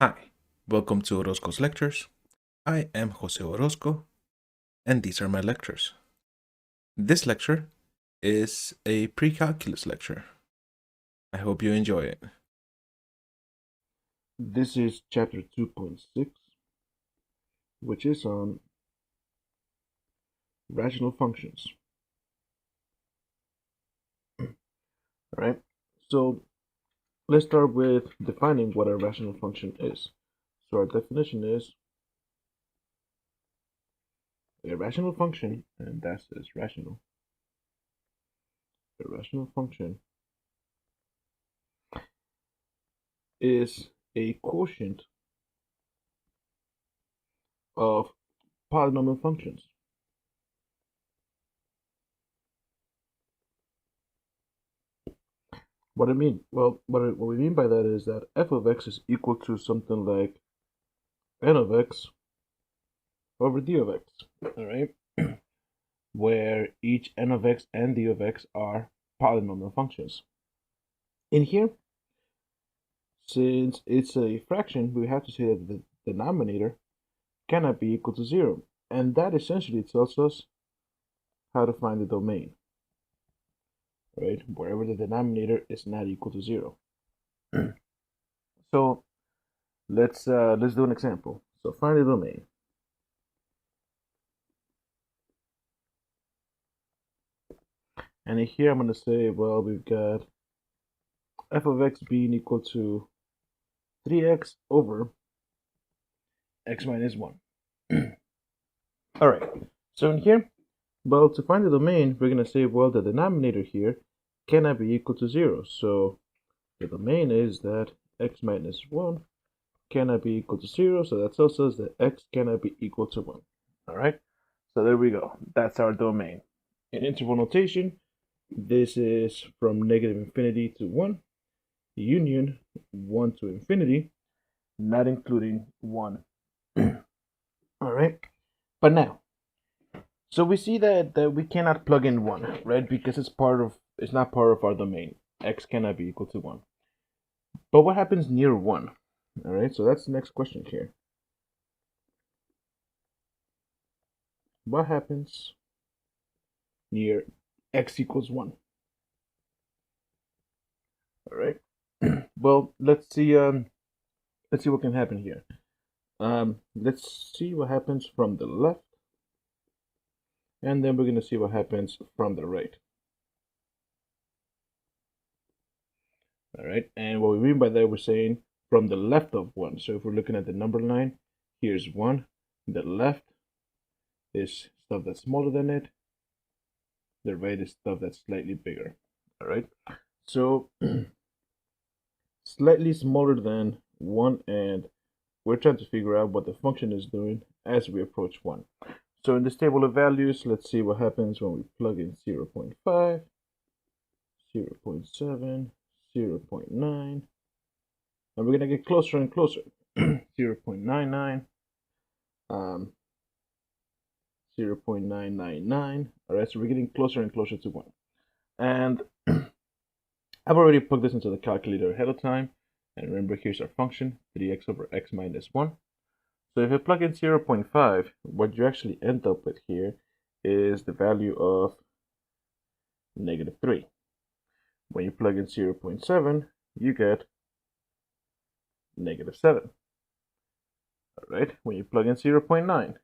Hi, welcome to Orozco's Lectures. I am Jose Orozco, and these are my lectures. This lecture is a pre-calculus lecture. I hope you enjoy it. This is chapter 2.6, which is on rational functions. Alright, so let's start with defining what a rational function is. So our definition is a rational function, and that says rational. A rational function is a quotient of polynomial functions. What I mean? Well, what we mean by that is that f of x is equal to something like n of x over d of x. Alright? Where each n of x and d of x are polynomial functions. In here, since it's a fraction, we have to say that the denominator cannot be equal to 0. And that essentially tells us how to find the domain, right? Wherever the denominator is not equal to 0. So let's do an example. So find the domain. And here I'm going to say, well, we've got f of x being equal to 3x over x minus 1. All right, so in here, well, to find the domain, we're going to say, well, the denominator here cannot be equal to 0. So the domain is that x minus 1 cannot be equal to 0. So that tells us that x cannot be equal to 1. All right, so there we go. That's our domain. In interval notation, this is from negative infinity to 1, union 1 to infinity, not including 1. All right, but now, so we see that we cannot plug in 1, right? Because it's not part of our domain. X cannot be equal to 1. But what happens near 1? All right, so that's the next question here. What happens near x equals 1? All right. Well, let's see what can happen here. Let's see what happens from the left, and then we're going to see what happens from the right. All right, and what we mean by that, we're saying from the left of 1. So if we're looking at the number line, here's 1. The left is stuff that's smaller than it. The right is stuff that's slightly bigger. All right, so slightly smaller than 1, and we're trying to figure out what the function is doing as we approach 1. So in this table of values, let's see what happens when we plug in 0 0.5, 0 0.7, 0 0.9, and we're going to get closer and closer. 0 0.99, 0 0.999. All right, so we're getting closer and closer to 1. And I've already plugged this into the calculator ahead of time. And remember, here's our function, 3x over x minus 1. So if you plug in 0 0.5, what you actually end up with here is the value of negative 3. When you plug in 0 0.7, you get negative 7. All right, when you plug in 0 0.9,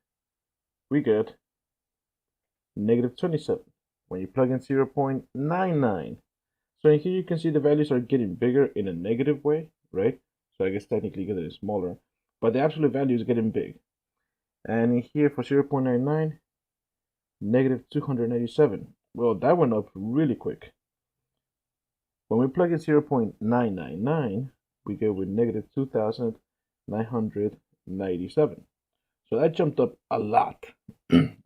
we get negative 27. When you plug in 0 0.99, so in here you can see the values are getting bigger in a negative way, right? So I guess technically getting smaller, but the absolute value is getting big. And in here for 0 0.99, negative 297. Well, that went up really quick. When we plug in 0 0.999, we go with negative 2,997. So that jumped up a lot,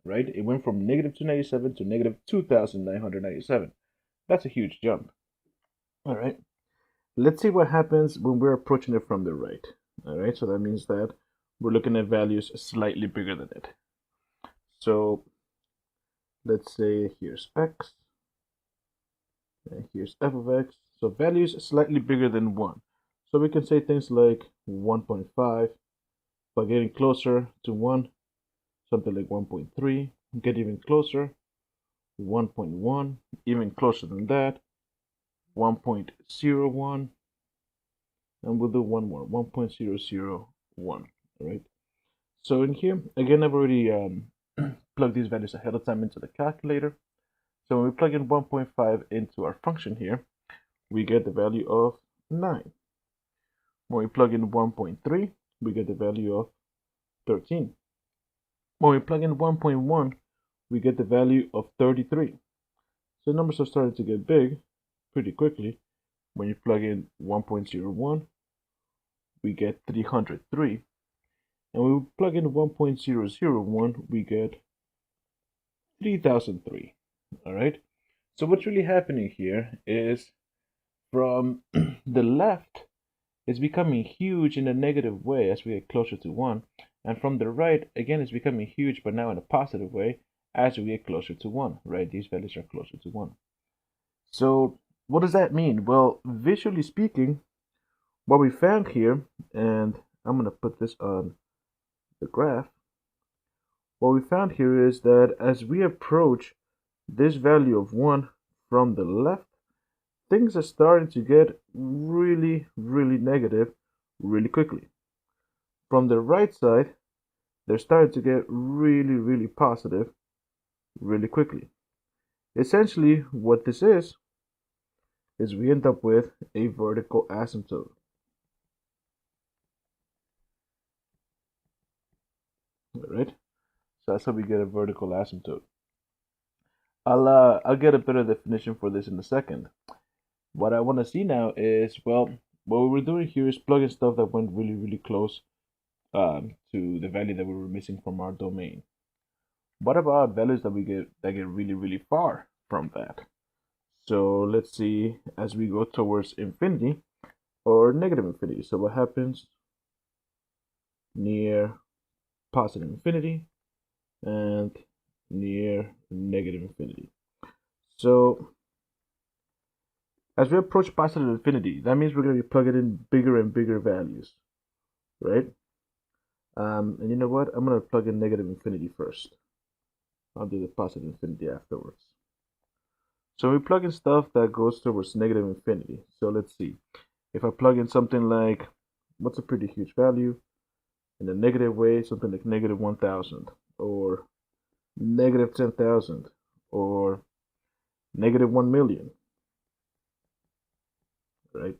right? It went from negative 297 to negative 2,997. That's a huge jump. All right. Let's see what happens when we're approaching it from the right. All right. So that means that we're looking at values slightly bigger than it. So let's say here's x, and here's f of x. So values slightly bigger than 1. So we can say things like 1.5, but getting closer to 1, something like 1.3, get even closer, 1.1, even closer than that, 1.01, and we'll do one more, 1.001, all right? So in here, again, I've already plugged these values ahead of time into the calculator. So when we plug in 1.5 into our function here, we get the value of 9. When we plug in 1.3, we get the value of 13. When we plug in 1.1, we get the value of 33. So numbers are starting to get big pretty quickly. When you plug in 1.01, we get 303. And when we plug in 1.001, we get 3003. All right. So what's really happening here is from the left, it's becoming huge in a negative way as we get closer to 1. And from the right, again, it's becoming huge, but now in a positive way as we get closer to 1, right? These values are closer to 1. So what does that mean? Well, visually speaking, what we found here, and I'm going to put this on the graph, what we found here is that as we approach this value of 1 from the left, things are starting to get really, really negative really quickly. From the right side, they're starting to get really, really positive really quickly. Essentially, what this is we end up with a vertical asymptote. All right? So that's how we get a vertical asymptote. I'll get a better definition for this in a second. What I want to see now is, well, what we're doing here is plugging stuff that went really, really close to the value that we were missing from our domain. What about values that get really, really far from that? So let's see as we go towards infinity or negative infinity. So what happens near positive infinity and near negative infinity? So as we approach positive infinity, that means we're going to be plugging in bigger and bigger values, right? And you know what? I'm going to plug in negative infinity first. I'll do the positive infinity afterwards. So we plug in stuff that goes towards negative infinity. So let's see. If I plug in something like, what's a pretty huge value? In a negative way, something like negative 1,000 or negative 10,000 or negative 1 million, right?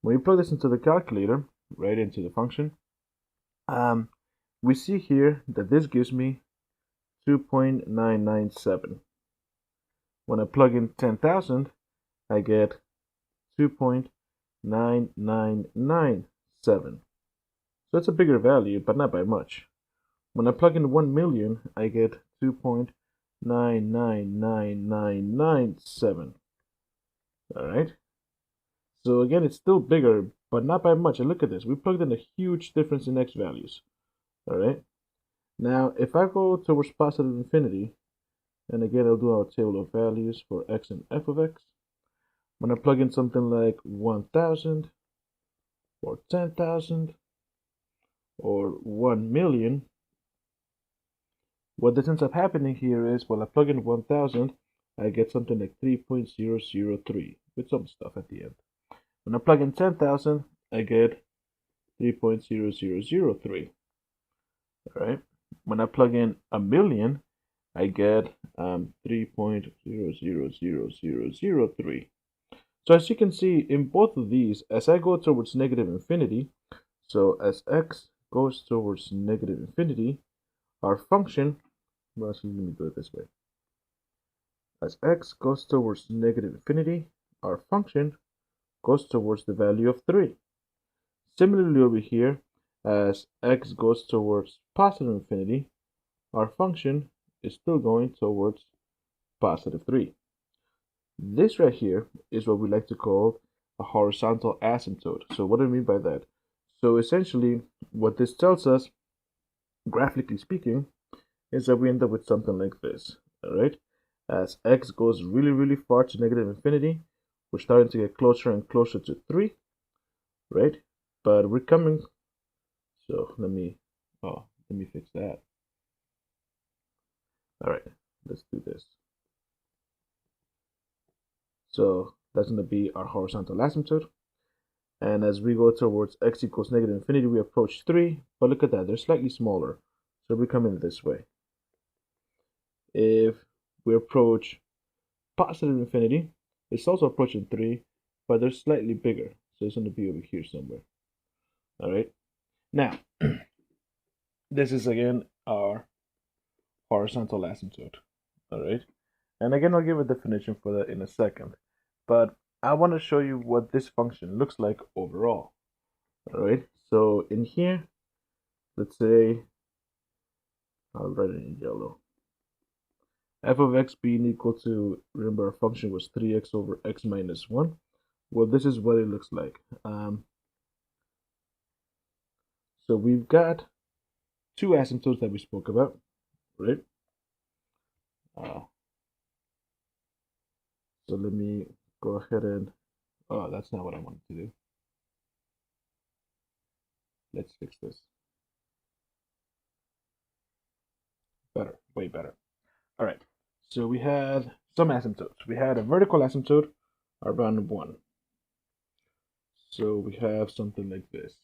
When we plug this into the calculator, right into the function, we see here that this gives me 2.997. When I plug in 10,000, I get 2.9997. So it's a bigger value, but not by much. When I plug in 1 million, I get 2.999997. All right. So again, it's still bigger, but not by much. And look at this. We plugged in a huge difference in x values. All right. Now, if I go towards positive infinity, and again, I'll do our table of values for x and f of x. When I plug in something like 1,000 or 10,000 or 1 million, what ends up happening here is, well, I plug in 1,000, I get something like 3.003 with some stuff at the end. When I plug in 10,000, I get 3.0003. All right. When I plug in a million, I get 3.000003. So as you can see in both of these, as I go towards negative infinity, so as x goes towards negative infinity, our function, well, actually, let me do it this way. As x goes towards negative infinity, our function goes towards the value of 3. Similarly over here, as x goes towards positive infinity, our function is still going towards positive 3. This right here is what we like to call a horizontal asymptote. So what do I mean by that? So essentially, what this tells us, graphically speaking, is that we end up with something like this, all right? As x goes really, really far to negative infinity, we're starting to get closer and closer to 3, right? But we're coming So let me fix that. All right, let's do this. So that's going to be our horizontal asymptote. And as we go towards x equals negative infinity, we approach 3. But look at that, they're slightly smaller. So we come in this way. If we approach positive infinity, it's also approaching 3, but they're slightly bigger. So it's going to be over here somewhere. All right. Now, this is again our horizontal asymptote. All right. And again, I'll give a definition for that in a second. But I want to show you what this function looks like overall. All right. So in here, let's say, I'll write it in yellow. F of x being equal to, remember our function was 3x over x minus 1. Well, this is what it looks like. So we've got two asymptotes that we spoke about, right? So let me go ahead and, oh, that's not what I wanted to do. Let's fix this. Better, way better. All right, so we had some asymptotes. We had a vertical asymptote around 1. So we have something like this.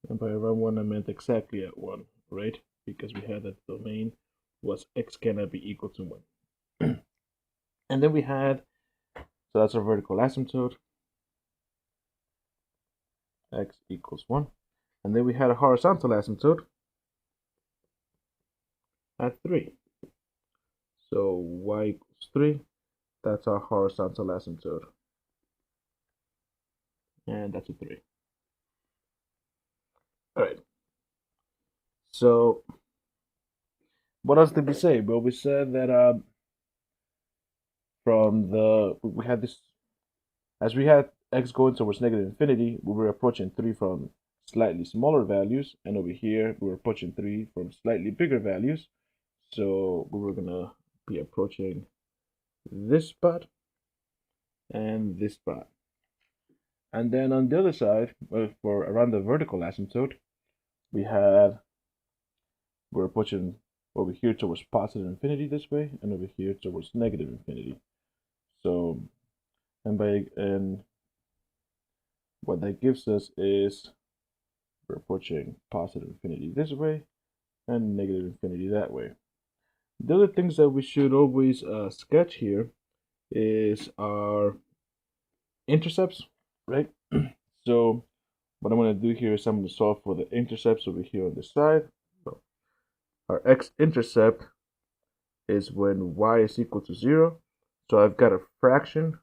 And by around 1, I meant exactly at 1, right? Because we had that the domain was x cannot be equal to 1. And then we had, so that's our vertical asymptote, x equals 1. And then we had a horizontal asymptote at 3. So y equals 3, that's our horizontal asymptote. And that's a 3. All right. So what else did we say? Well, we said that we had this, as we had x going towards negative infinity, we were approaching 3 from slightly smaller values, and over here we were approaching 3 from slightly bigger values. So we were gonna be approaching this spot and this spot. And then on the other side, for around the vertical asymptote, we're approaching over here towards positive infinity this way, and over here towards negative infinity. So, and what that gives us is we're approaching positive infinity this way and negative infinity that way. The other things that we should always sketch here is our intercepts, right? So what I'm going to do here is I'm going to solve for the intercepts over here on this side. So our x-intercept is when y is equal to 0. So I've got a fraction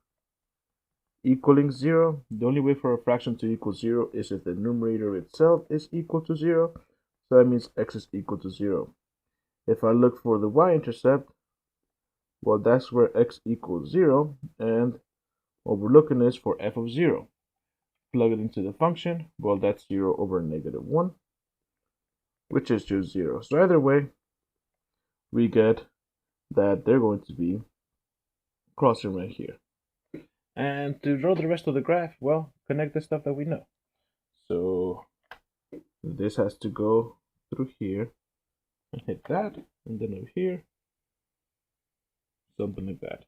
equaling 0. The only way for a fraction to equal 0 is if the numerator itself is equal to 0. So that means x is equal to 0. If I look for the y-intercept, well, that's where x equals 0. And what we're looking is for f of 0. Plug it into the function. Well, that's 0 over negative 1, which is just 0. So either way, we get that they're going to be crossing right here. And to draw the rest of the graph, well, connect the stuff that we know. So this has to go through here and hit that, and then over here, something like that.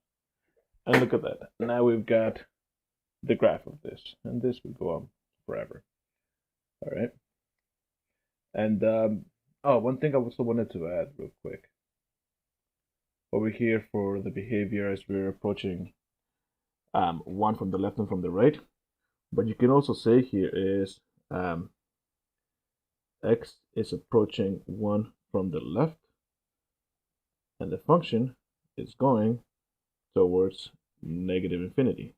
And look at that. Now we've got the graph of this, and this will go on forever. All right. And one thing I also wanted to add real quick. Over here for the behavior as we're approaching 1 from the left and from the right. But you can also say here is x is approaching 1 from the left, and the function is going towards negative infinity.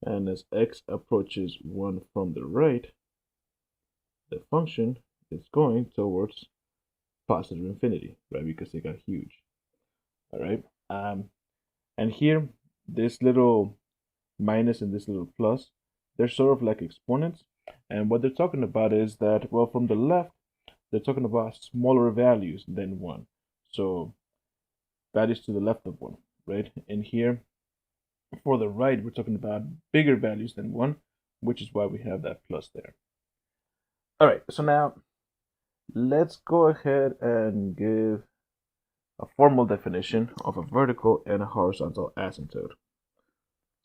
And as x approaches 1 from the right, the function is going towards positive infinity, right? Because they got huge. All right. And here, this little minus and this little plus, they're sort of like exponents. And what they're talking about is that, well, from the left, they're talking about smaller values than 1. So values to the left of 1, right? And here, for the right, we're talking about bigger values than 1, which is why we have that plus there. All right, so now let's go ahead and give a formal definition of a vertical and a horizontal asymptote.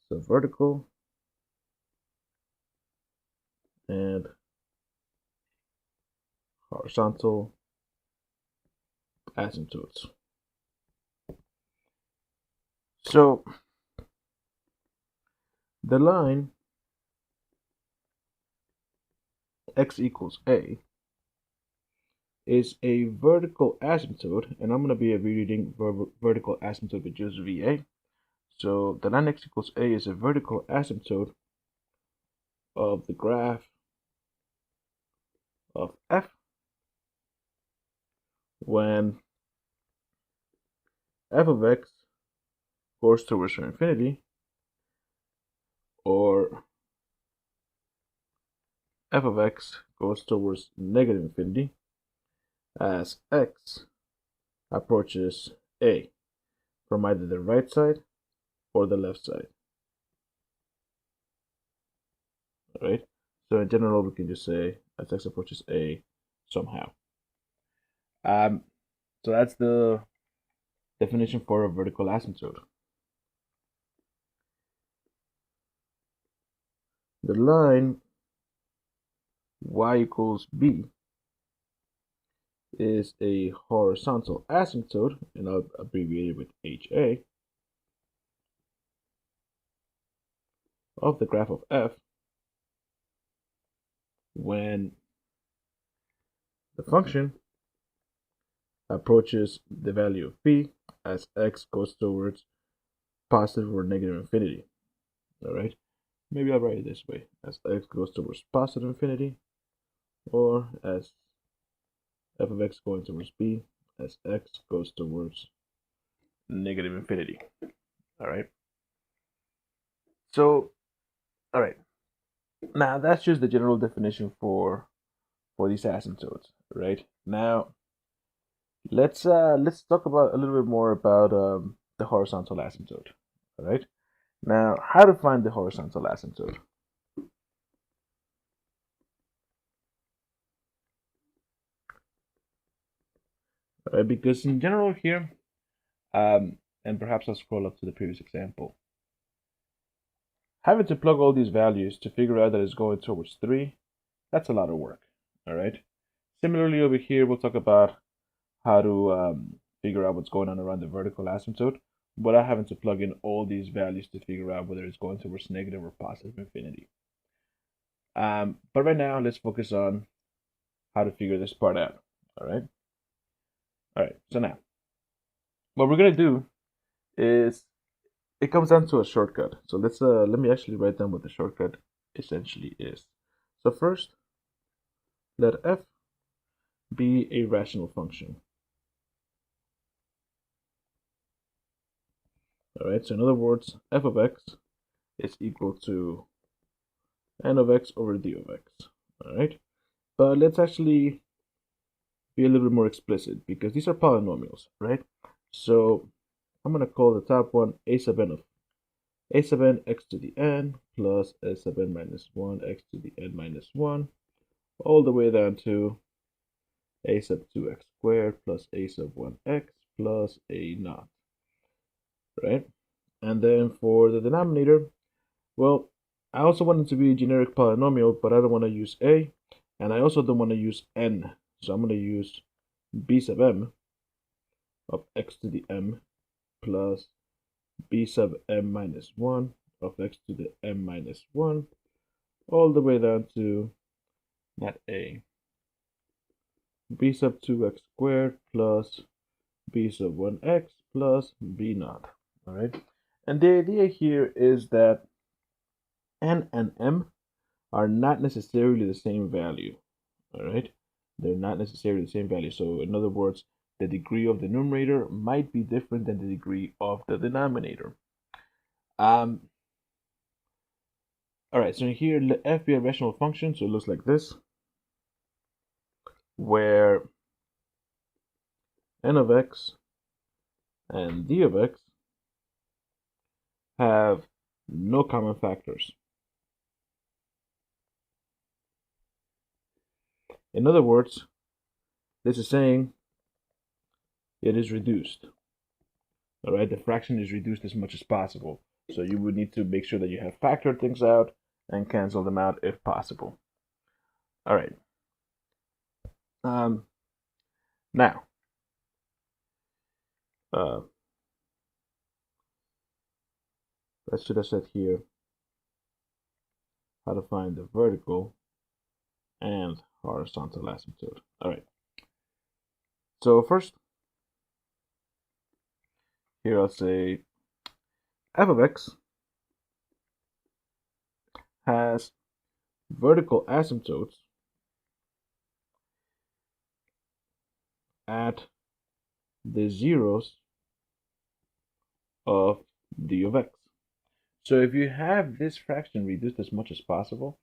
So vertical and horizontal asymptotes. So the line x equals a is a vertical asymptote, and I'm going to be reading vertical asymptote with just VA. So the line x equals a is a vertical asymptote of the graph of f when f of x goes towards infinity, or f of x goes towards negative infinity as x approaches a from either the right side or the left side. All right. So in general, we can just say as x approaches a somehow. So that's the definition for a vertical asymptote. The line y equals b is a horizontal asymptote, and I'll abbreviate it with HA, of the graph of f when the function approaches the value of b as x goes towards positive or negative infinity. All right, maybe I'll write it this way: as x goes towards positive infinity, or as f of x going towards b as x goes towards negative infinity. All right. So, all right. Now that's just the general definition for these asymptotes, right? Now let's talk about a little bit more about the horizontal asymptote. All right. Now, how to find the horizontal asymptote? All right, because in general here, and perhaps I'll scroll up to the previous example. Having to plug all these values to figure out that it's going towards 3, that's a lot of work. All right. Similarly, over here, we'll talk about how to figure out what's going on around the vertical asymptote without having to plug in all these values to figure out whether it's going towards negative or positive infinity. But right now, let's focus on how to figure this part out. All right. All right. So now, what we're gonna do is it comes down to a shortcut. So let me actually write down what the shortcut essentially is. So first, let f be a rational function. All right. So in other words, f of x is equal to n of x over d of x. All right. But let's actually be a little bit more explicit because these are polynomials, right? So I'm going to call the top one a sub n of a sub n x to the n plus a sub n minus 1 x to the n minus 1 all the way down to a sub 2x squared plus a sub 1x plus a naught, right? And then for the denominator, well, I also want it to be a generic polynomial, but I don't want to use a, and I also don't want to use n. So I'm going to use b sub m of x to the m plus b sub m minus 1 of x to the m minus 1 all the way down to not a b sub 2x squared plus b sub 1x plus b naught. All right. And the idea here is that n and m are not necessarily the same value. All right. They're not necessarily the same value. So in other words, the degree of the numerator might be different than the degree of the denominator. All right, so here let f be a rational function, so it looks like this, where n of x and d of x have no common factors. In other words, this is saying it is reduced. All right, the fraction is reduced as much as possible. So you would need to make sure that you have factored things out and cancel them out if possible. All right. Now, I should have said here how to find the vertical and horizontal asymptote. All right. So first, here I'll say f of x has vertical asymptotes at the zeros of d of x. So if you have this fraction reduced as much as possible,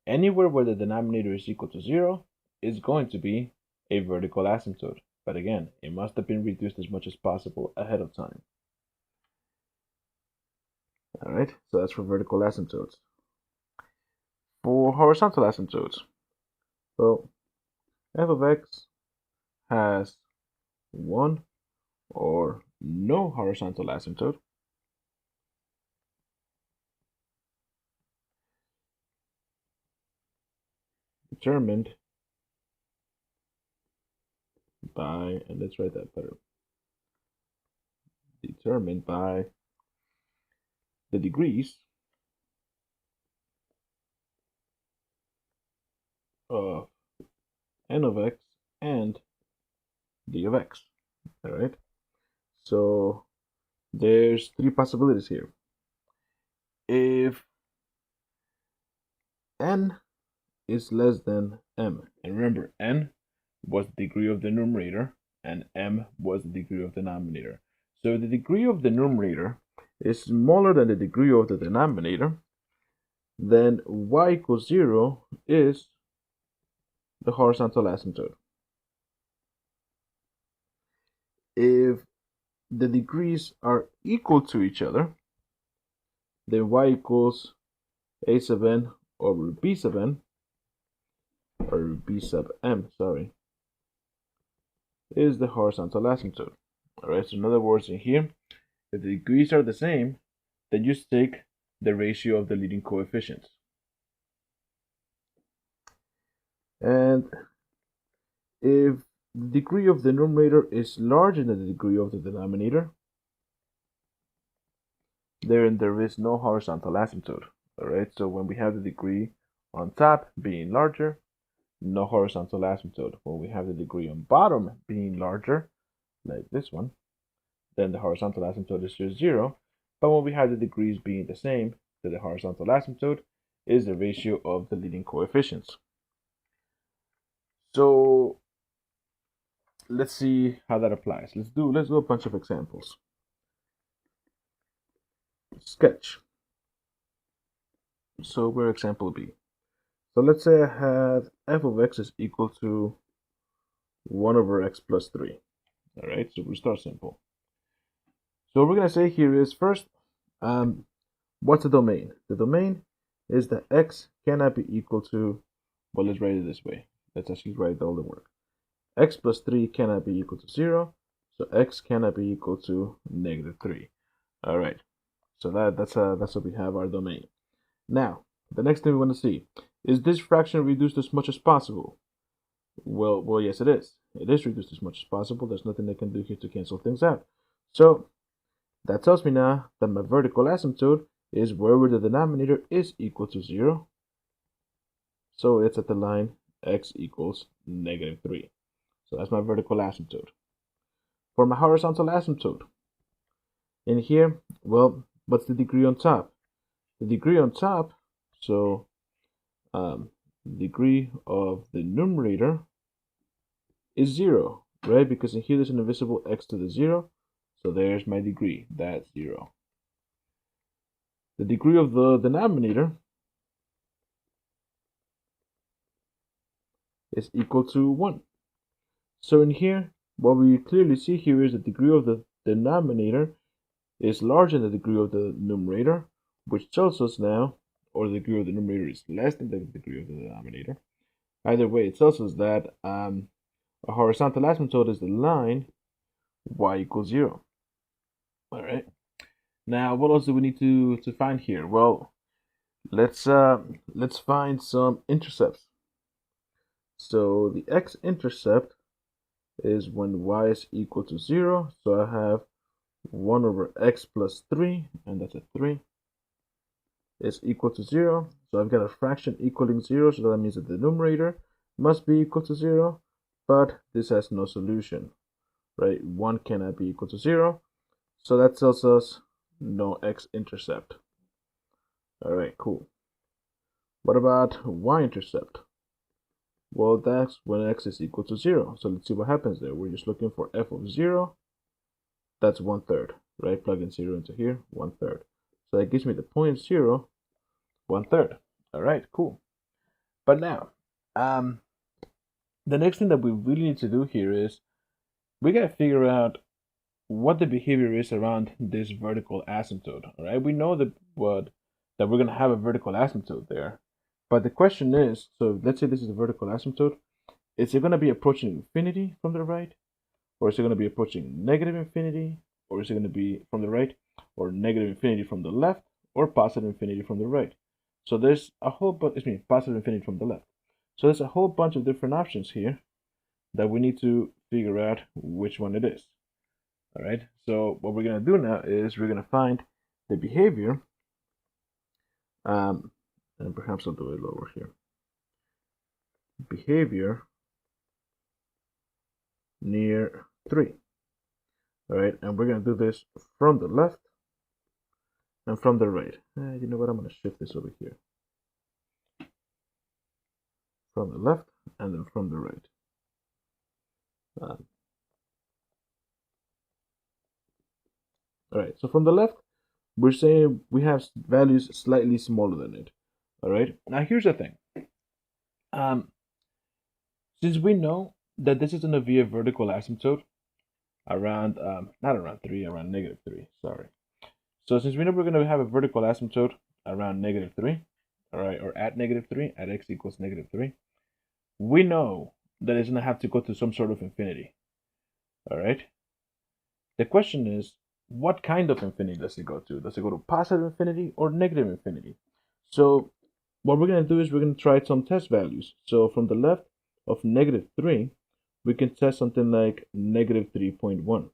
anywhere where the denominator is equal to 0 is going to be a vertical asymptote. But again, it must have been reduced as much as possible ahead of time. All right, so that's for vertical asymptotes. For horizontal asymptotes, well, f of x has one or no horizontal asymptote. Determined by, and let's write that better, determined by the degrees of n of x and d of x. All right, so there's three possibilities here. If n is less than m, and remember, n was the degree of the numerator and m was the degree of the denominator. So the degree of the numerator is smaller than the degree of the denominator, then y equals 0 is the horizontal asymptote. If the degrees are equal to each other, then y equals a sub n over b sub n, or b sub m, sorry, is the horizontal asymptote. All right, so in other words, in here, if the degrees are the same, then just take the ratio of the leading coefficients. And if the degree of the numerator is larger than the degree of the denominator, then there is no horizontal asymptote. All right, so when we have the degree on top being larger, no horizontal asymptote. When we have the degree on bottom being larger, like this one, then the horizontal asymptote is just 0. But when we have the degrees being the same, then the horizontal asymptote is the ratio of the leading coefficients. So let's see how that applies. Let's do a bunch of examples. Sketch. So where example B. So let's say I have f of x is equal to 1 over x plus 3. All right, so we start simple. So what we're going to say here is first, what's the domain? The domain is that x cannot be equal to, well, let's write it this way. Let's actually write all the work. X plus 3 cannot be equal to 0, so x cannot be equal to negative 3. All right, so that's what we have our domain. Now, the next thing we want to see, is this fraction reduced as much as possible? Well, yes, it is. It is reduced as much as possible. There's nothing I can do here to cancel things out. So that tells me now that my vertical asymptote is wherever the denominator is equal to 0. So it's at the line x equals negative 3. So that's my vertical asymptote. For my horizontal asymptote, in here, well, what's the degree on top? The degree on top, so the degree of the numerator is 0, right? Because in here there's an invisible x to the 0, so there's my degree, that's 0. The degree of the denominator is equal to 1. So in here, what we clearly see here is the degree of the denominator is larger than the degree of the numerator, which tells us now, or the degree of the numerator is less than the degree of the denominator. Either way, it tells us that a horizontal asymptote is the line y equals 0. All right. Now, what else do we need to find here? Well, let's find some intercepts. So the x-intercept is when y is equal to 0. So I have 1 over x plus 3, and that's a 3, is equal to 0. So I've got a fraction equaling 0, so that means that the numerator must be equal to 0, but this has no solution, right? 1 cannot be equal to 0, so that tells us no x-intercept. All right, cool. What about y-intercept? Well, that's when x is equal to 0. So let's see what happens there. We're just looking for f of 0. That's 1/3, right? Plug in 0 into here, 1/3. So that gives me the point 0, 1/3. All right, cool. But now, the next thing that we really need to do here is we got to figure out what the behavior is around this vertical asymptote. All right, we know that we're going to have a vertical asymptote there, but the question is, so let's say this is a vertical asymptote, is it going to be approaching infinity from the right, or is it going to be approaching negative infinity, or is it going to be from the right, or negative infinity from the left, or positive infinity from the right? So there's a whole bunch, positive infinity from the left. So there's a whole bunch of different options here that we need to figure out which one it is. All right, so what we're going to do now is we're going to find the behavior, and perhaps I'll do it lower here. Behavior near 3. All right, and we're going to do this from the left and from the right. You know what, I'm going to shift this over here. From the left and then from the right. All right, so from the left, we're saying we have values slightly smaller than it. All right, now here's the thing. Since we know that this is going to be a vertical asymptote around, not around 3, around negative 3, sorry. So since we know we're going to have a vertical asymptote around negative 3, all right, or at negative 3, at x equals negative 3, we know that it's going to have to go to some sort of infinity. All right. The question is, what kind of infinity does it go to? Does it go to positive infinity or negative infinity? So what we're going to do is we're going to try some test values. So from the left of negative 3, we can test something like negative 3.1.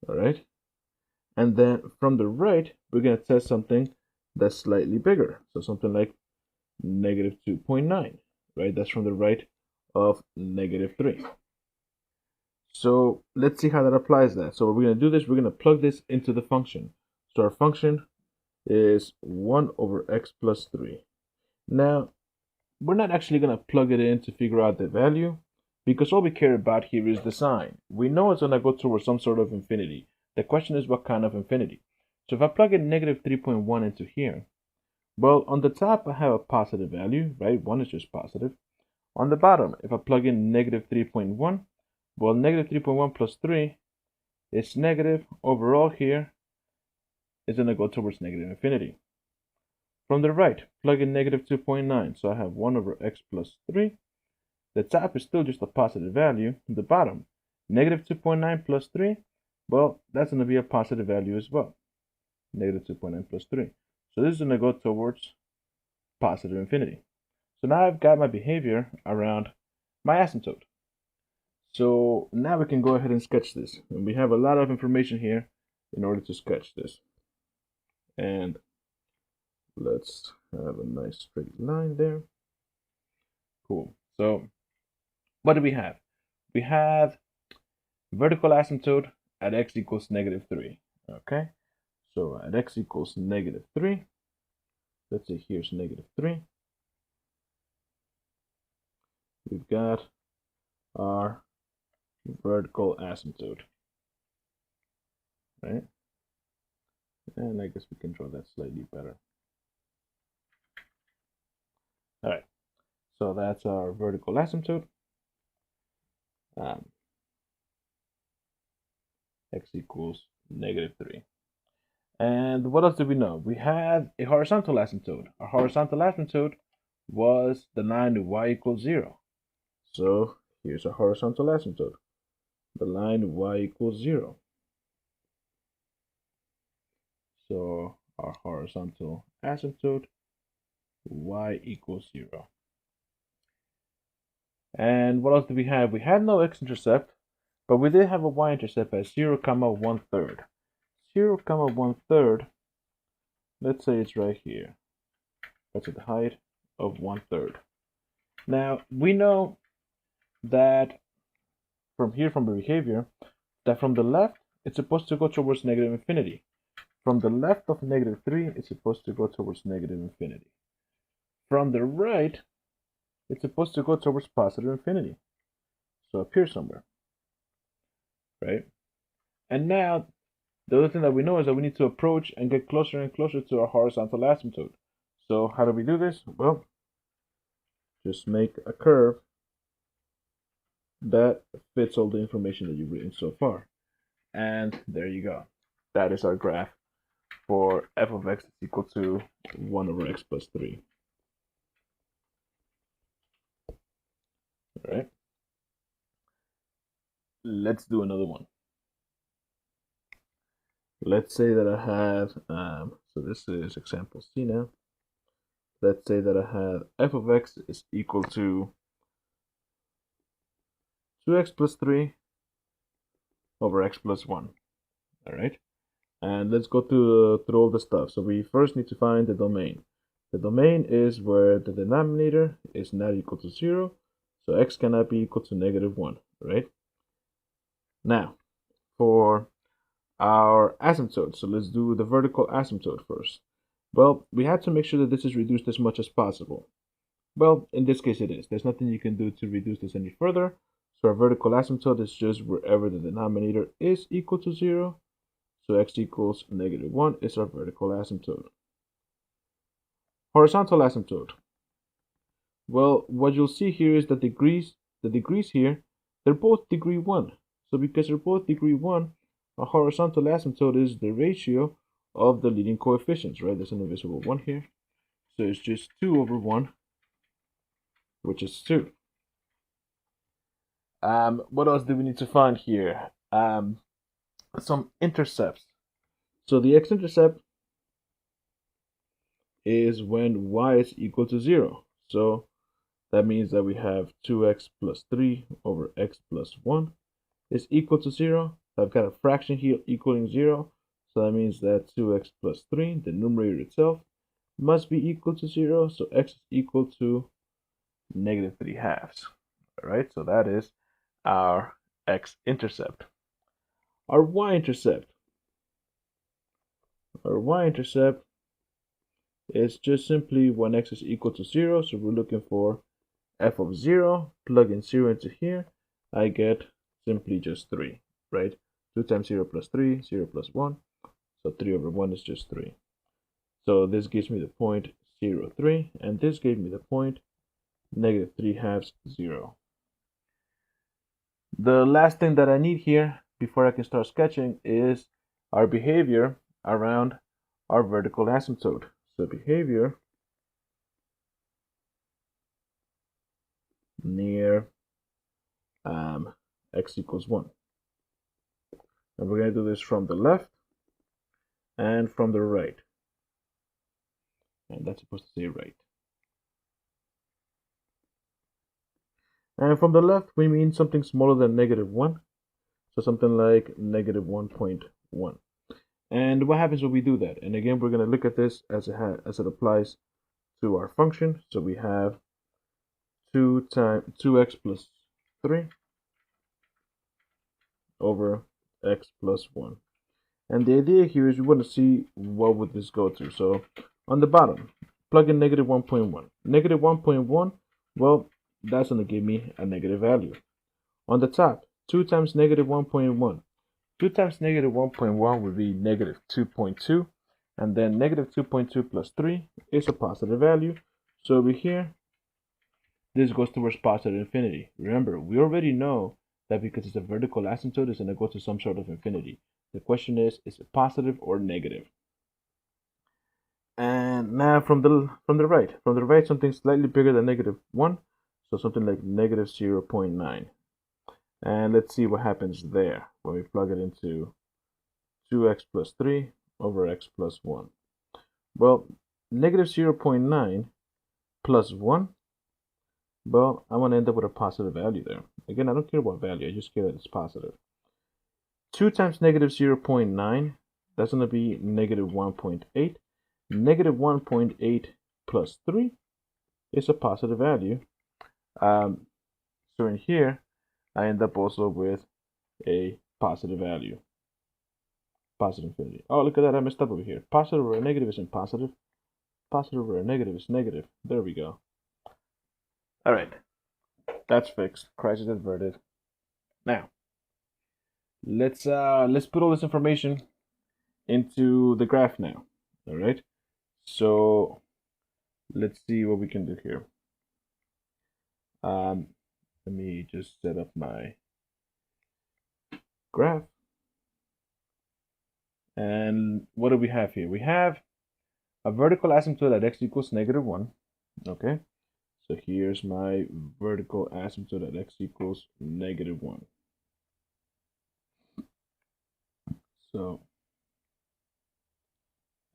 All right. And then from the right, we're going to test something that's slightly bigger. So something like negative 2.9, right? That's from the right of negative 3. So let's see how that applies that. So we're going to do this, we're going to plug this into the function. So our function is 1 over x plus 3. Now, we're not actually going to plug it in to figure out the value, because all we care about here is the sign. We know it's going to go towards some sort of infinity. The question is what kind of infinity. So if I plug in negative 3.1 into here, well, on the top I have a positive value, right? 1 is just positive. On the bottom, if I plug in negative 3.1, well, negative 3.1 plus 3 is negative. Overall here is going to go towards negative infinity. From the right, plug in negative 2.9. So I have 1 over x plus 3. The top is still just a positive value. The bottom, negative 2.9 plus 3. Well, that's going to be a positive value as well. Negative 2.9 plus 3. So this is going to go towards positive infinity. So now I've got my behavior around my asymptote. So now we can go ahead and sketch this. And we have a lot of information here in order to sketch this. And let's have a nice straight line there. Cool. So what do we have? We have vertical asymptote at x equals negative 3. Okay. So at x equals negative 3, let's say here's negative 3. We've got our vertical asymptote, right? And I guess we can draw that slightly better. All right, so that's our vertical asymptote. X equals negative 3. And what else do we know? We had a horizontal asymptote. Our horizontal asymptote was the line y equals 0. So here's a horizontal asymptote, the line y equals 0. So our horizontal asymptote, y equals 0. And what else do we have? We had no x-intercept, but we did have a y-intercept at 0, 1/3. 0, 1/3, let's say it's right here. That's at the height of 1/3. Now, we know that from here, from the behavior, that from the left, it's supposed to go towards negative infinity. From the left of -3, it's supposed to go towards negative infinity. From the right, it's supposed to go towards positive infinity. So up here somewhere, right? And now, the other thing that we know is that we need to approach and get closer and closer to our horizontal asymptote. So how do we do this? Well, just make a curve that fits all the information that you've written so far. And there you go. That is our graph for f of x is equal to 1 over x plus 3. All right. Let's do another one. Let's say that I have, so this is example C now. Let's say that I have f of x is equal to 2x plus 3 over x plus 1. All right. And let's go through all the stuff. So we first need to find the domain. The domain is where the denominator is not equal to 0. So x cannot be equal to -1, right? Now, for our asymptote, so let's do the vertical asymptote first. Well, we have to make sure that this is reduced as much as possible. Well, in this case it is. There's nothing you can do to reduce this any further. So our vertical asymptote is just wherever the denominator is equal to 0. So x equals -1 is our vertical asymptote. Horizontal asymptote. Well, what you'll see here is that the degrees here, they're both degree 1. So because they're both degree 1, a horizontal asymptote is the ratio of the leading coefficients, right? There's an invisible 1 here. So it's just 2 over 1, which is 2. What else do we need to find here? Some intercepts. So the x-intercept is when y is equal to 0. So that means that we have 2x plus 3 over x plus 1 is equal to 0. So I've got a fraction here equaling 0. So that means that 2x plus 3, the numerator itself, must be equal to 0. So x is equal to -3/2. All right, so that is our x-intercept. Our y-intercept. Our y-intercept is just simply when x is equal to 0. So we're looking for f of 0. Plug in 0 into here. I get simply just 3, right? 2 times 0 plus 3, 0 plus 1. So 3 over 1 is just 3. So this gives me the point 0, 3. And this gave me the point -3/2, 0. The last thing that I need here before I can start sketching is our behavior around our vertical asymptote. So behavior near x equals 1. And we're going to do this from the left and from the right. And that's supposed to say right. And from the left, we mean something smaller than -1. So something like -1.1. And what happens when we do that? And again, we're going to look at this as it applies to our function. So we have 2x plus 3 over x plus 1. And the idea here is we want to see what would this go to. So on the bottom, plug in -1.1. -1.1, well, that's going to give me a negative value. On the top, 2 times -1.1. 2 times -1.1 would be -2.2. And then -2.2 plus 3 is a positive value. So over here, this goes towards positive infinity. Remember, we already know that because it's a vertical asymptote, it's going to go to some sort of infinity. The question is it positive or negative? And now from the right, something slightly bigger than -1, so something like -0.9. And let's see what happens there when we plug it into 2x plus 3 over x plus 1. Well, -0.9 plus 1, well, I'm going to end up with a positive value there. Again, I don't care what value, I just care that it's positive. 2 times -0.9, that's going to be -1.8. -1.8 plus 3 is a positive value. So in here, I end up also with a positive value. Positive infinity. Oh, look at that, I messed up over here. Positive over a negative isn't positive. Positive over a negative is negative. There we go. All right, that's fixed. Crisis averted. Now, let's put all this information into the graph now. All right. So let's see what we can do here. Let me just set up my graph. And what do we have here? We have a vertical asymptote at x equals -1. Okay. So here's my vertical asymptote at x equals -1. So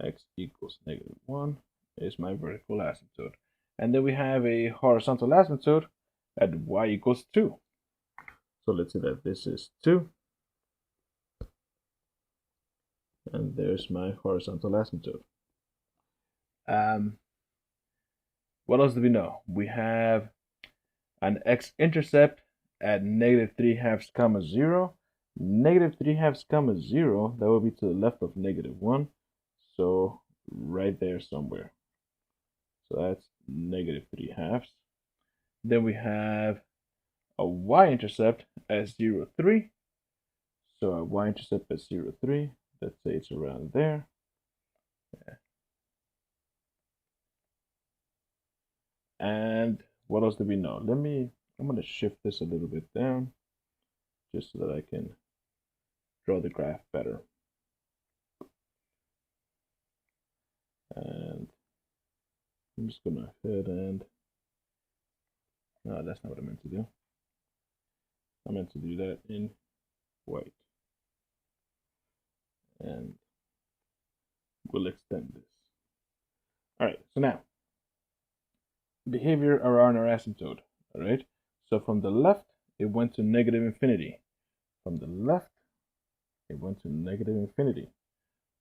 x equals -1 is my vertical asymptote. And then we have a horizontal asymptote at y equals 2. So let's say that this is 2. And there's my horizontal asymptote. What else do we know? We have an x-intercept at -3/2 comma 0. -3/2 comma 0, that will be to the left of -1. So right there somewhere. So that's -3/2. Then we have a y-intercept at 0,3. So a y-intercept at 0,3. Let's say it's around there. Yeah. And what else do we know? I'm going to shift this a little bit down just so that I can draw the graph better. And I'm just going to head and, no, that's not what I meant to do. I meant to do that in white. And we'll extend this. All right, so now, behavior around our asymptote, all right? So from the left, it went to -infinity. From the left, it went to -infinity.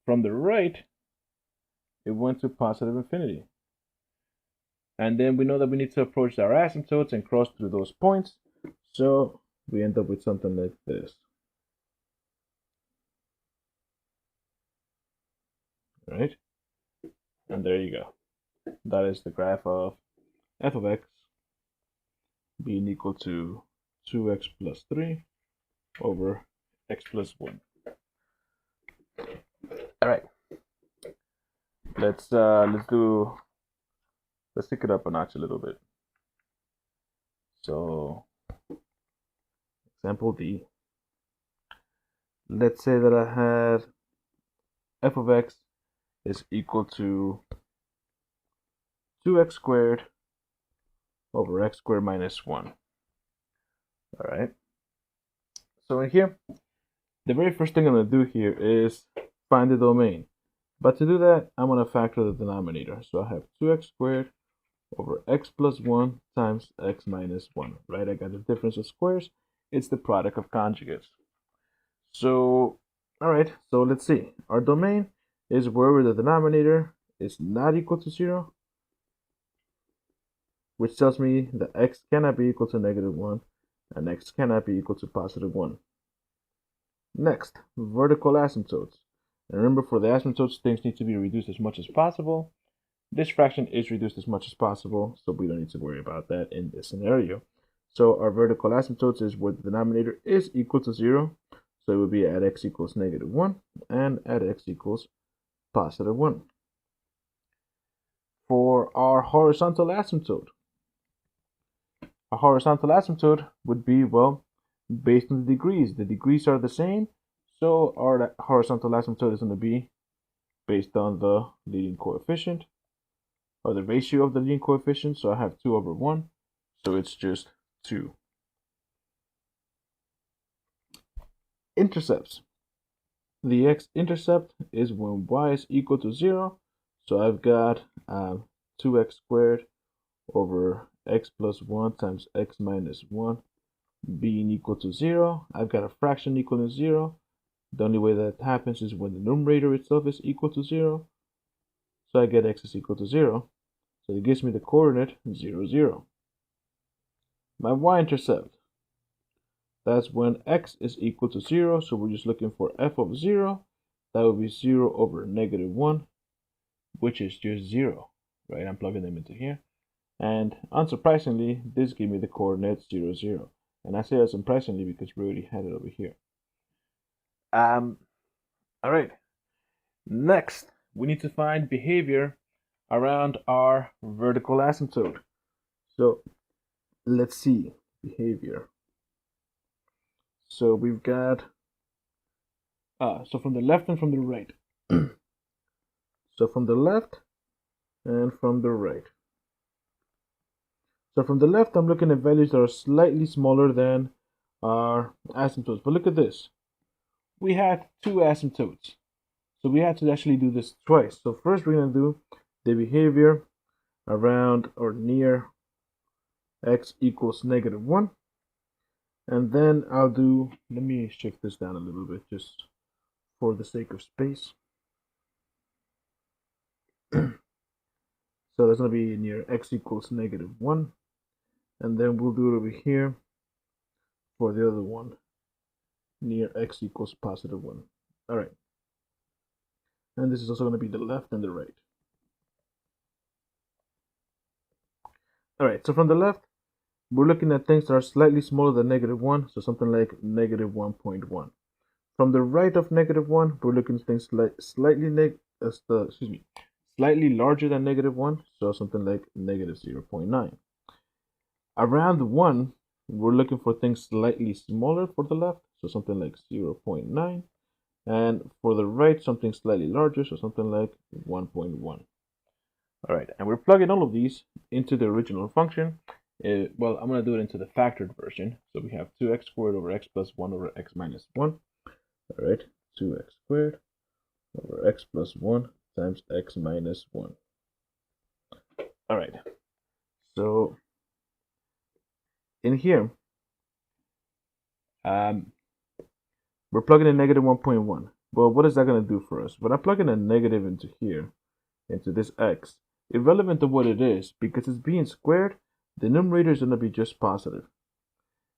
From the right, it went to +infinity. And then we know that we need to approach our asymptotes and cross through those points. So we end up with something like this. All right? And there you go. That is the graph of f of x being equal to 2x plus 3 over x plus 1. All right. Let's take it up a notch a little bit. So example D. Let's say that I have f of x is equal to 2x squared over x squared minus 1. All right. So in here, the very first thing I'm going to do here is find the domain. But to do that, I'm going to factor the denominator. So I have 2x squared over x plus 1 times x minus 1, right? I got the difference of squares. It's the product of conjugates. So, all right, so let's see. Our domain is wherever the denominator is not equal to 0, which tells me that x cannot be equal to -1 and x cannot be equal to +1. Next, vertical asymptotes. And remember, for the asymptotes, things need to be reduced as much as possible. This fraction is reduced as much as possible, so we don't need to worry about that in this scenario. So our vertical asymptotes is where the denominator is equal to 0. So it would be at x equals -1 and at x equals +1. For our horizontal asymptote, a horizontal asymptote would be, well, based on the degrees. The degrees are the same, so our horizontal asymptote is going to be based on the leading coefficient, or the ratio of the leading coefficient. So I have 2 over 1, so it's just 2. Intercepts. The x-intercept is when y is equal to 0, so I've got 2x squared over x plus 1 times x minus 1 being equal to 0. I've got a fraction equal to 0. The only way that happens is when the numerator itself is equal to 0. So I get x is equal to 0. So it gives me the coordinate 0, 0. My y-intercept, that's when x is equal to 0. So we're just looking for f of 0. That would be 0 over negative 1, which is just 0, right? I'm plugging them into here. And unsurprisingly, this gave me the coordinate 0, 0. And I say that surprisingly because we already had it over here. All right. Next, we need to find behavior around our vertical asymptote. So let's see behavior. So we've got, so from the left and from the right. So from the left and from the right. So from the left, I'm looking at values that are slightly smaller than our asymptotes. But look at this. We had 2 asymptotes. So we had to actually do this twice. So first we're going to do the behavior around or near x equals negative 1. And then I'll do, let me shift this down a little bit just for the sake of space. So that's going to be near x equals negative 1. And then we'll do it over here for the other one, near x equals positive 1. All right. And this is also going to be the left and the right. All right, so from the left, we're looking at things that are slightly smaller than negative 1, so something like negative 1.1. From the right of negative 1, we're looking at things like slightly larger than negative 1, so something like negative 0.9. Around 1, we're looking for things slightly smaller for the left, so something like 0.9. And for the right, something slightly larger, so something like 1.1. All right, and we're plugging all of these into the original function. Well, I'm going to do it into the factored version. So we have 2x squared over x plus 1 over x minus 1. All right, 2x squared over x plus 1 times x minus 1. All right, so in here, we're plugging in negative 1.1. Well, what is that going to do for us? When I plug in a negative into here, into this x, irrelevant of what it is, because it's being squared, the numerator is going to be just positive.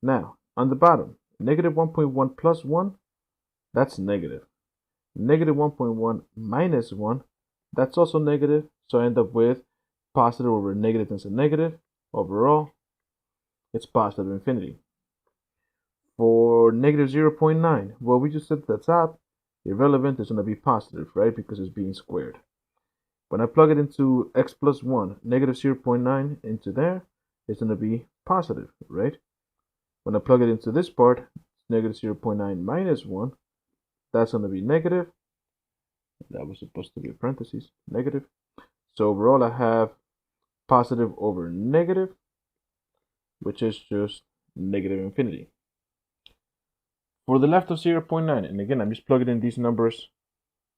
Now, on the bottom, negative 1.1 plus 1, that's negative. Negative 1.1 minus 1, that's also negative. So I end up with positive over negative times a negative. Overall, it's positive infinity. For negative 0.9, well, we just said at the top, irrelevant is going to be positive, right? Because it's being squared. When I plug it into x plus 1, negative 0.9 into there, it's going to be positive, right? When I plug it into this part, negative 0.9 minus 1, that's going to be negative. That was supposed to be a parentheses, negative. So overall, I have positive over negative, which is just negative infinity. For the left of 0.9, and again, I'm just plugging in these numbers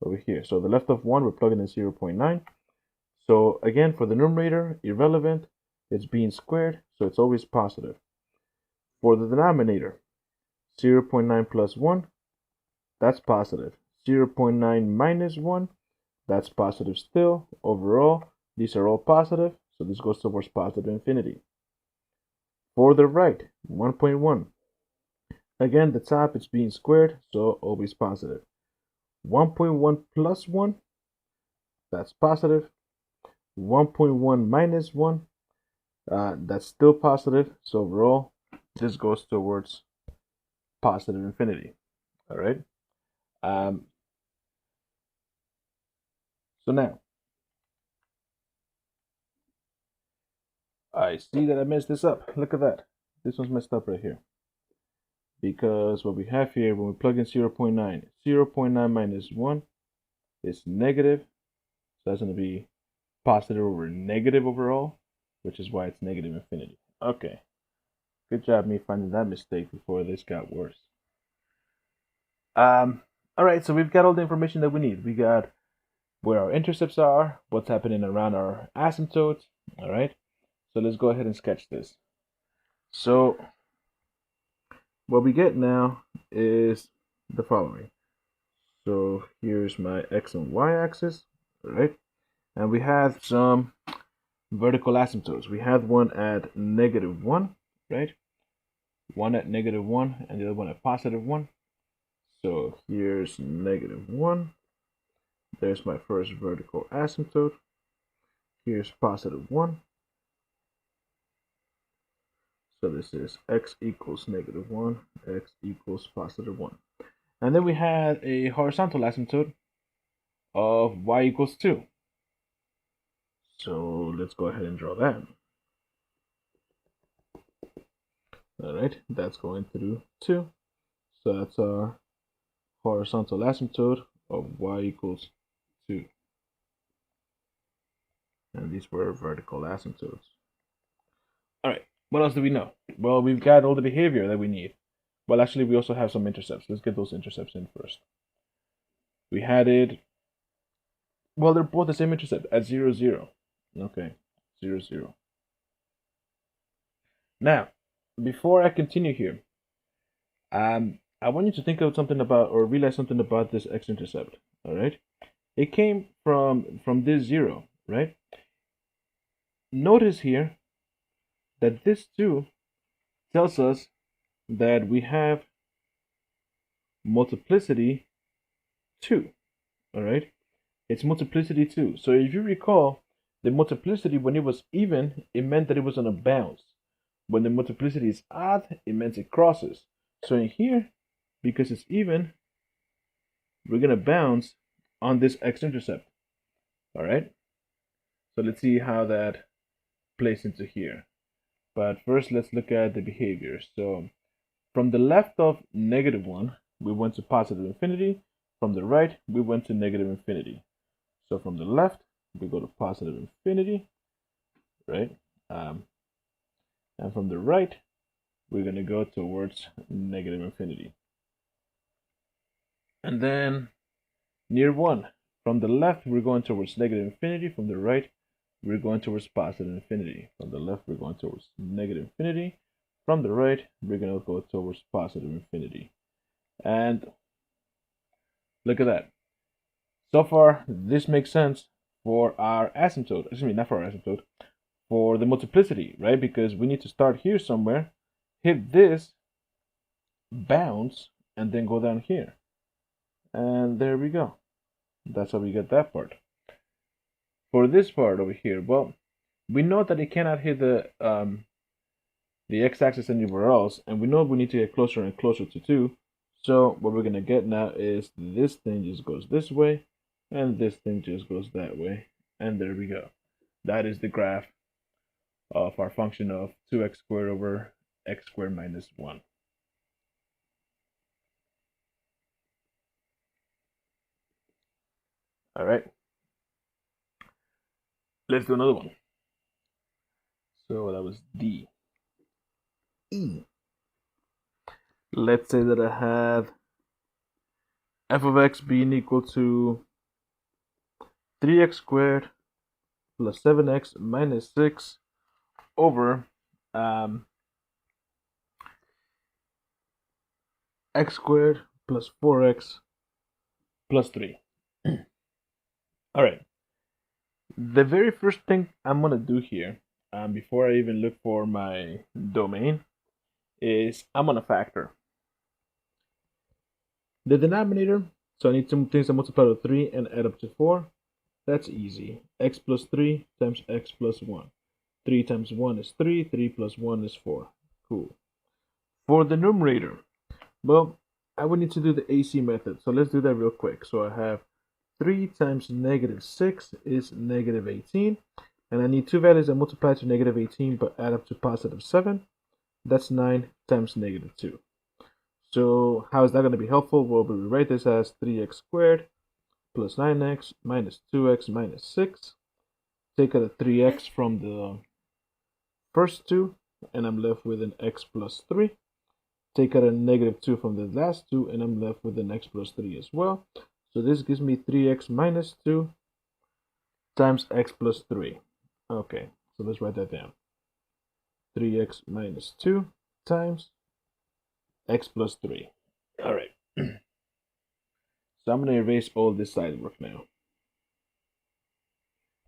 over here. So the left of 1, we're plugging in 0.9. So again, for the numerator, irrelevant, it's being squared, so it's always positive. For the denominator, 0.9 plus 1, that's positive. 0.9 minus 1, that's positive still. Overall, these are all positive, so this goes towards positive infinity. For the right, 1.1. Again, the top is being squared, so always positive. 1.1 plus 1, that's positive. 1.1 minus 1, that's still positive. So overall, this goes towards positive infinity. All right. So now, I see that I messed this up. Look at that. This one's messed up right here. Because what we have here, when we plug in 0.9, 0.9 minus 1, is negative. So that's going to be positive over negative overall, which is why it's negative infinity. Okay. Good job me finding that mistake before this got worse. All right, so we've got all the information that we need. We got where our intercepts are, what's happening around our asymptotes. All right, so let's go ahead and sketch this. So what we get now is the following. So here's my x and y axis, all right? And we have some vertical asymptotes. We have one at -1, right? One at -1 and the other one at +1. So here's -1. There's my first vertical asymptote. Here's +1. So this is x equals -1, x equals +1. And then we had a horizontal asymptote of y equals 2. So let's go ahead and draw that. All right, that's going through 2. So that's our horizontal asymptote of y equals 2. And these were vertical asymptotes. All right, what else do we know? Well, we've got all the behavior that we need. Well, actually, we also have some intercepts. Let's get those intercepts in first. We had it, well, they're both the same intercept at 0, 0. Okay, 0, 0. Now, before I continue here, I want you to think of something about, or realize something about this x-intercept, all right? It came from this 0, right? Notice here that this 2 tells us that we have multiplicity 2, all right? It's multiplicity 2. So if you recall, the multiplicity, when it was even, it meant that it was on a bounce. When the multiplicity is odd, it means it crosses. So in here, because it's even, we're going to bounce on this x-intercept, all right? So let's see how that plays into here. But first, let's look at the behavior. So from the left of -1, we went to positive infinity. From the right, we went to negative infinity. So from the left, we go to positive infinity, right? And from the right, we're going to go towards negative infinity. And then near 1, from the left, we're going towards negative infinity. From the right, we're going towards positive infinity. From the left, we're going towards negative infinity. From the right, we're going to go towards positive infinity. And look at that. So far, this makes sense for our asymptote. Excuse me, not for our asymptote, for the multiplicity, right? Because we need to start here somewhere, hit this, bounce, and then go down here. And there we go. That's how we get that part. For this part over here, well, we know that it cannot hit the x-axis anywhere else, and we know we need to get closer and closer to 2. So what we're going to get now is this thing just goes this way, and this thing just goes that way. And there we go. That is the graph of our function of 2x squared over x squared minus 1. All right. Let's do another one. So that was D. E. Let's say that I have f of x being equal to 3x squared plus 7x minus 6 over x squared plus 4x plus 3. All right. The very first thing I'm going to do here, before I even look for my domain, is I'm going to factor the denominator. So I need some things that multiply to 3 and add up to 4. That's easy. X plus 3 times x plus 1. 3 times 1 is 3. 3 plus 1 is 4. Cool. For the numerator, well, I would need to do the AC method. So let's do that real quick. So I have 3 times -6 is -18. And I need two values that multiply to -18 but add up to +7. That's 9 times -2. So how is that going to be helpful? Well, we write this as 3x squared plus 9x minus 2x minus 6. Take out a 3x from the first two, and I'm left with an x plus 3. Take out a negative 2 from the last two, and I'm left with an x plus 3 as well. So this gives me 3x minus 2 times x plus 3. Okay, so let's write that down. 3x minus 2 times x plus 3. All right. So I'm going to erase all this side work now.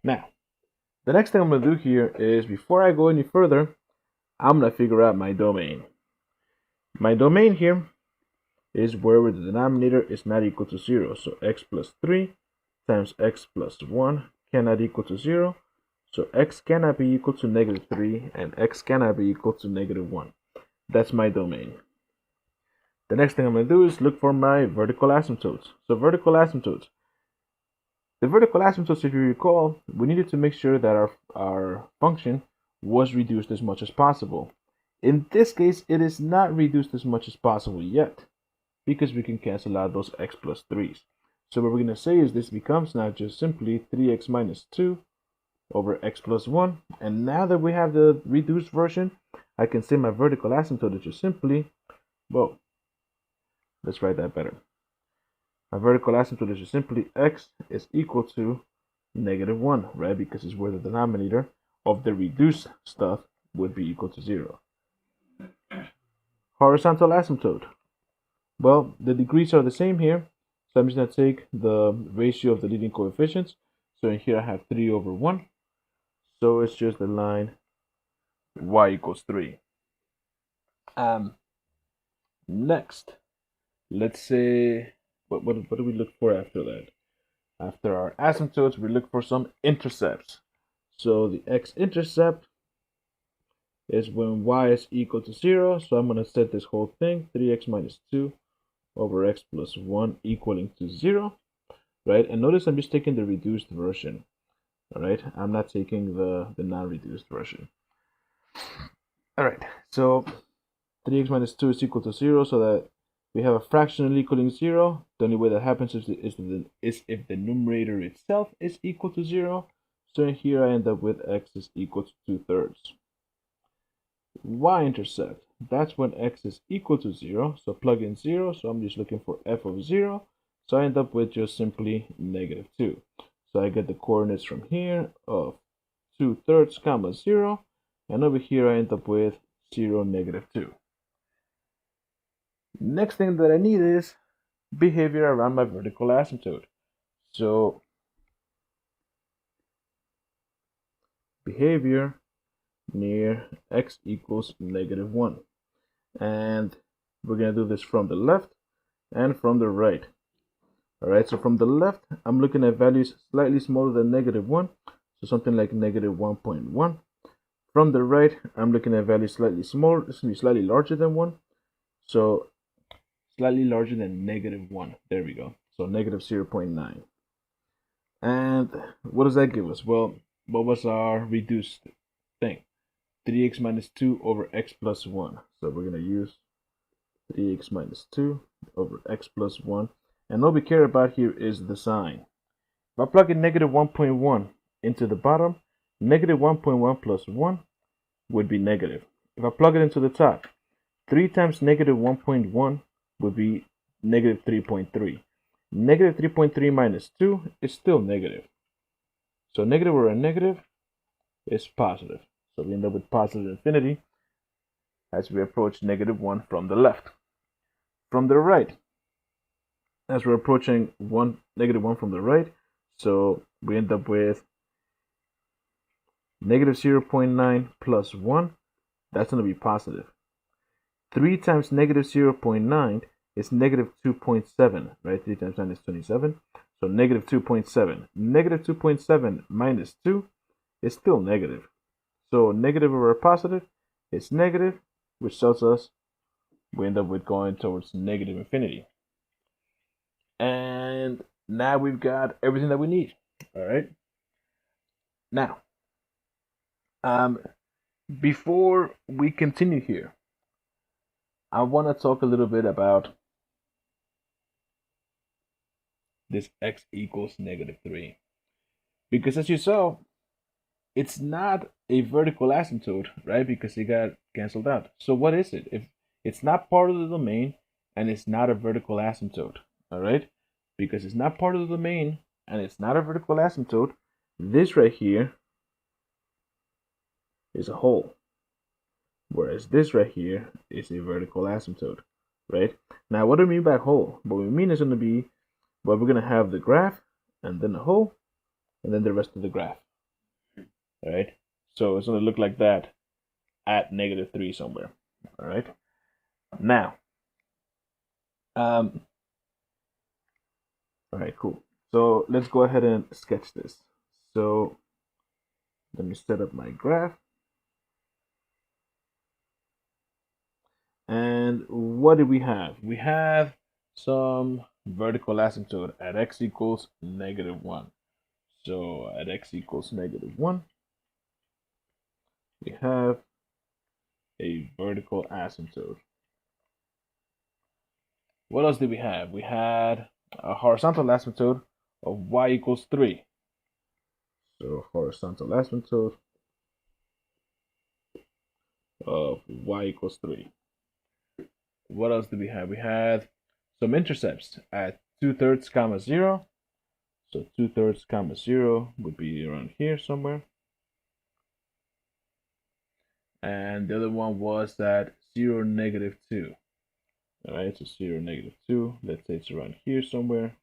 Now, the next thing I'm going to do here is, before I go any further, I'm going to figure out my domain. My domain here is wherever the denominator is not equal to 0. So x plus 3 times x plus 1 cannot equal to 0. So x cannot be equal to negative 3, and x cannot be equal to negative 1. That's my domain. The next thing I'm going to do is look for my vertical asymptotes. So vertical asymptotes. The vertical asymptotes, if you recall, we needed to make sure that our function was reduced as much as possible. In this case, it is not reduced as much as possible yet, because we can cancel out those x plus 3's. So what we're going to say is this becomes now just simply 3x minus 2 over x plus 1. And now that we have the reduced version, I can say my vertical asymptote is just simply, well, let's write that better. My vertical asymptote is just simply x is equal to negative 1, right? Because it's where the denominator of the reduced stuff would be equal to 0. Horizontal asymptote. Well, the degrees are the same here. So I'm just going to take the ratio of the leading coefficients. So in here I have 3 over 1. So it's just the line y equals 3. Next, let's say, what do we look for after that? After our asymptotes, we look for some intercepts. So the x-intercept is when y is equal to 0. So I'm going to set this whole thing, 3x minus 2 over x plus 1 equaling to 0, right? And notice I'm just taking the reduced version, all right? I'm not taking the non-reduced version. All right, so 3x minus 2 is equal to 0, so that we have a fractional equaling 0. The only way that happens is if the numerator itself is equal to 0. So in here I end up with x is equal to 2/3. Y-intercept, that's when x is equal to 0. So plug in 0, so I'm just looking for f of 0. So I end up with just simply negative 2. So I get the coordinates from here of 2/3 comma 0. And over here I end up with 0, negative 2. Next thing that I need is behavior around my vertical asymptote. So behavior near x equals negative 1. And we're going to do this from the left and from the right. All right, so from the left, I'm looking at values slightly smaller than negative 1. So something like negative 1.1. From the right, I'm looking at values slightly smaller, slightly larger than 1. So slightly larger than negative 1. There we go. So negative 0.9. And what does that give us? Well, what was our reduced thing? 3x minus 2 over x plus 1. So we're going to use 3x minus 2 over x plus 1. And all we care about here is the sign. If I plug in negative 1.1 into the bottom, negative 1.1 plus 1 would be negative. If I plug it into the top, 3 times negative 1.1 would be negative 3.3. Negative 3.3 minus 2 is still negative. So negative over a negative is positive. So we end up with positive infinity as we approach negative 1 from the left. From the right, as we're approaching negative 1 from the right, so we end up with negative 0.9 plus 1. That's going to be positive. 3 times negative 0.9 is negative 2.7, right? 3 times 9 is 27. So negative 2.7. Negative 2.7 minus 2 is still negative. So negative over positive is negative, which tells us we end up with going towards negative infinity. And now we've got everything that we need. All right. Now, before we continue here, I want to talk a little bit about this x equals -3. Because as you saw, it's not a vertical asymptote, right? Because it got canceled out. So what is it? If it's not part of the domain and it's not a vertical asymptote, all right? Because it's not part of the domain and it's not a vertical asymptote, this right here is a hole. Whereas this right here is a vertical asymptote, right? Now, what do we mean by hole? What we mean is going to be, well, we're going to have the graph and then the hole and then the rest of the graph, all right? So it's going to look like that at -3 somewhere, all right? Now, all right, cool. So let's go ahead and sketch this. So let me set up my graph. And what do we have? We have some vertical asymptote at x equals -1. So at x equals -1, we have a vertical asymptote. What else did we have? We had a horizontal asymptote of y equals 3. So horizontal asymptote of y equals 3. What else did we have? We had some intercepts at 2/3, 0. So 2/3, 0 would be around here somewhere. And the other one was that 0, -2. All right, so 0, -2. Let's say it's around here somewhere.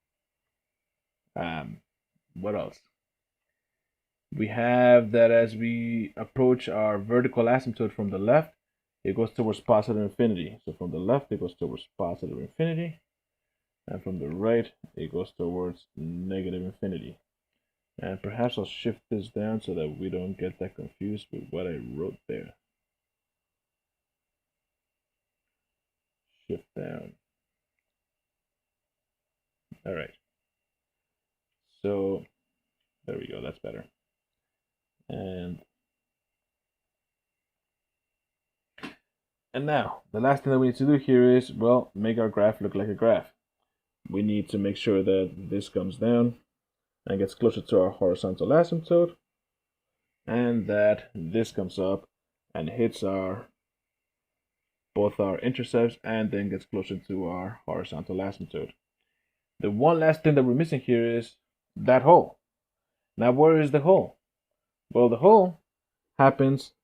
What else? We have that as we approach our vertical asymptote from the left, it goes towards positive infinity. So from the left, it goes towards positive infinity. And from the right, it goes towards negative infinity. And perhaps I'll shift this down so that we don't get that confused with what I wrote there. Shift down. All right. So there we go. That's better. And now, the last thing that we need to do here is, well, make our graph look like a graph. We need to make sure that this comes down and gets closer to our horizontal asymptote, and that this comes up and hits both our intercepts and then gets closer to our horizontal asymptote. The one last thing that we're missing here is that hole. Now, where is the hole? Well, the hole happens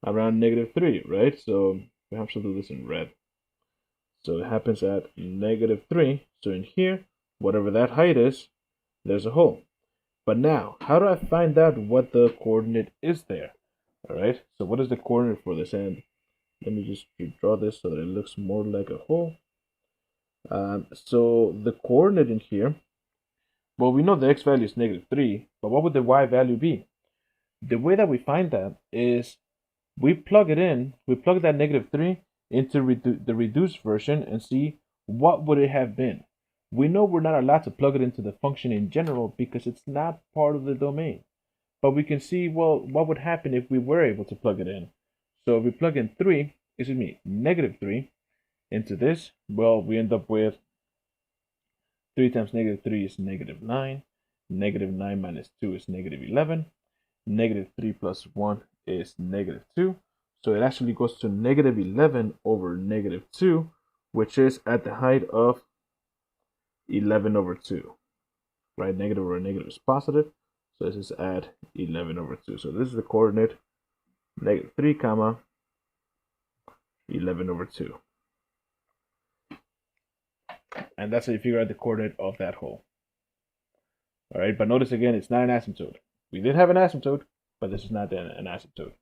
around -3, right? So perhaps I'll do this in red. So it happens at -3. So in here, whatever that height is, there's a hole. But now, how do I find out what the coordinate is there? All right, so what is the coordinate for this? And let me just draw this so that it looks more like a hole. So the coordinate in here, well, we know the x value is -3, but what would the y value be? The way that we find that is we plug that -3 into the reduced version and see what would it have been. We know we're not allowed to plug it into the function in general because it's not part of the domain. But we can see, well, what would happen if we were able to plug it in. So if we plug in -3 into this, well, we end up with 3 times -3 is -9. -9 minus 2 is -11. -3 plus 1 is -2. So it actually goes to -11 over -2, which is at the height of 11 over 2. Right? Negative over negative is positive. So this is at 11 over 2. So this is the coordinate -3 comma 11 over 2. And that's how you figure out the coordinate of that hole. All right, but notice again, it's not an asymptote. We did have an asymptote, but this is not an asymptote.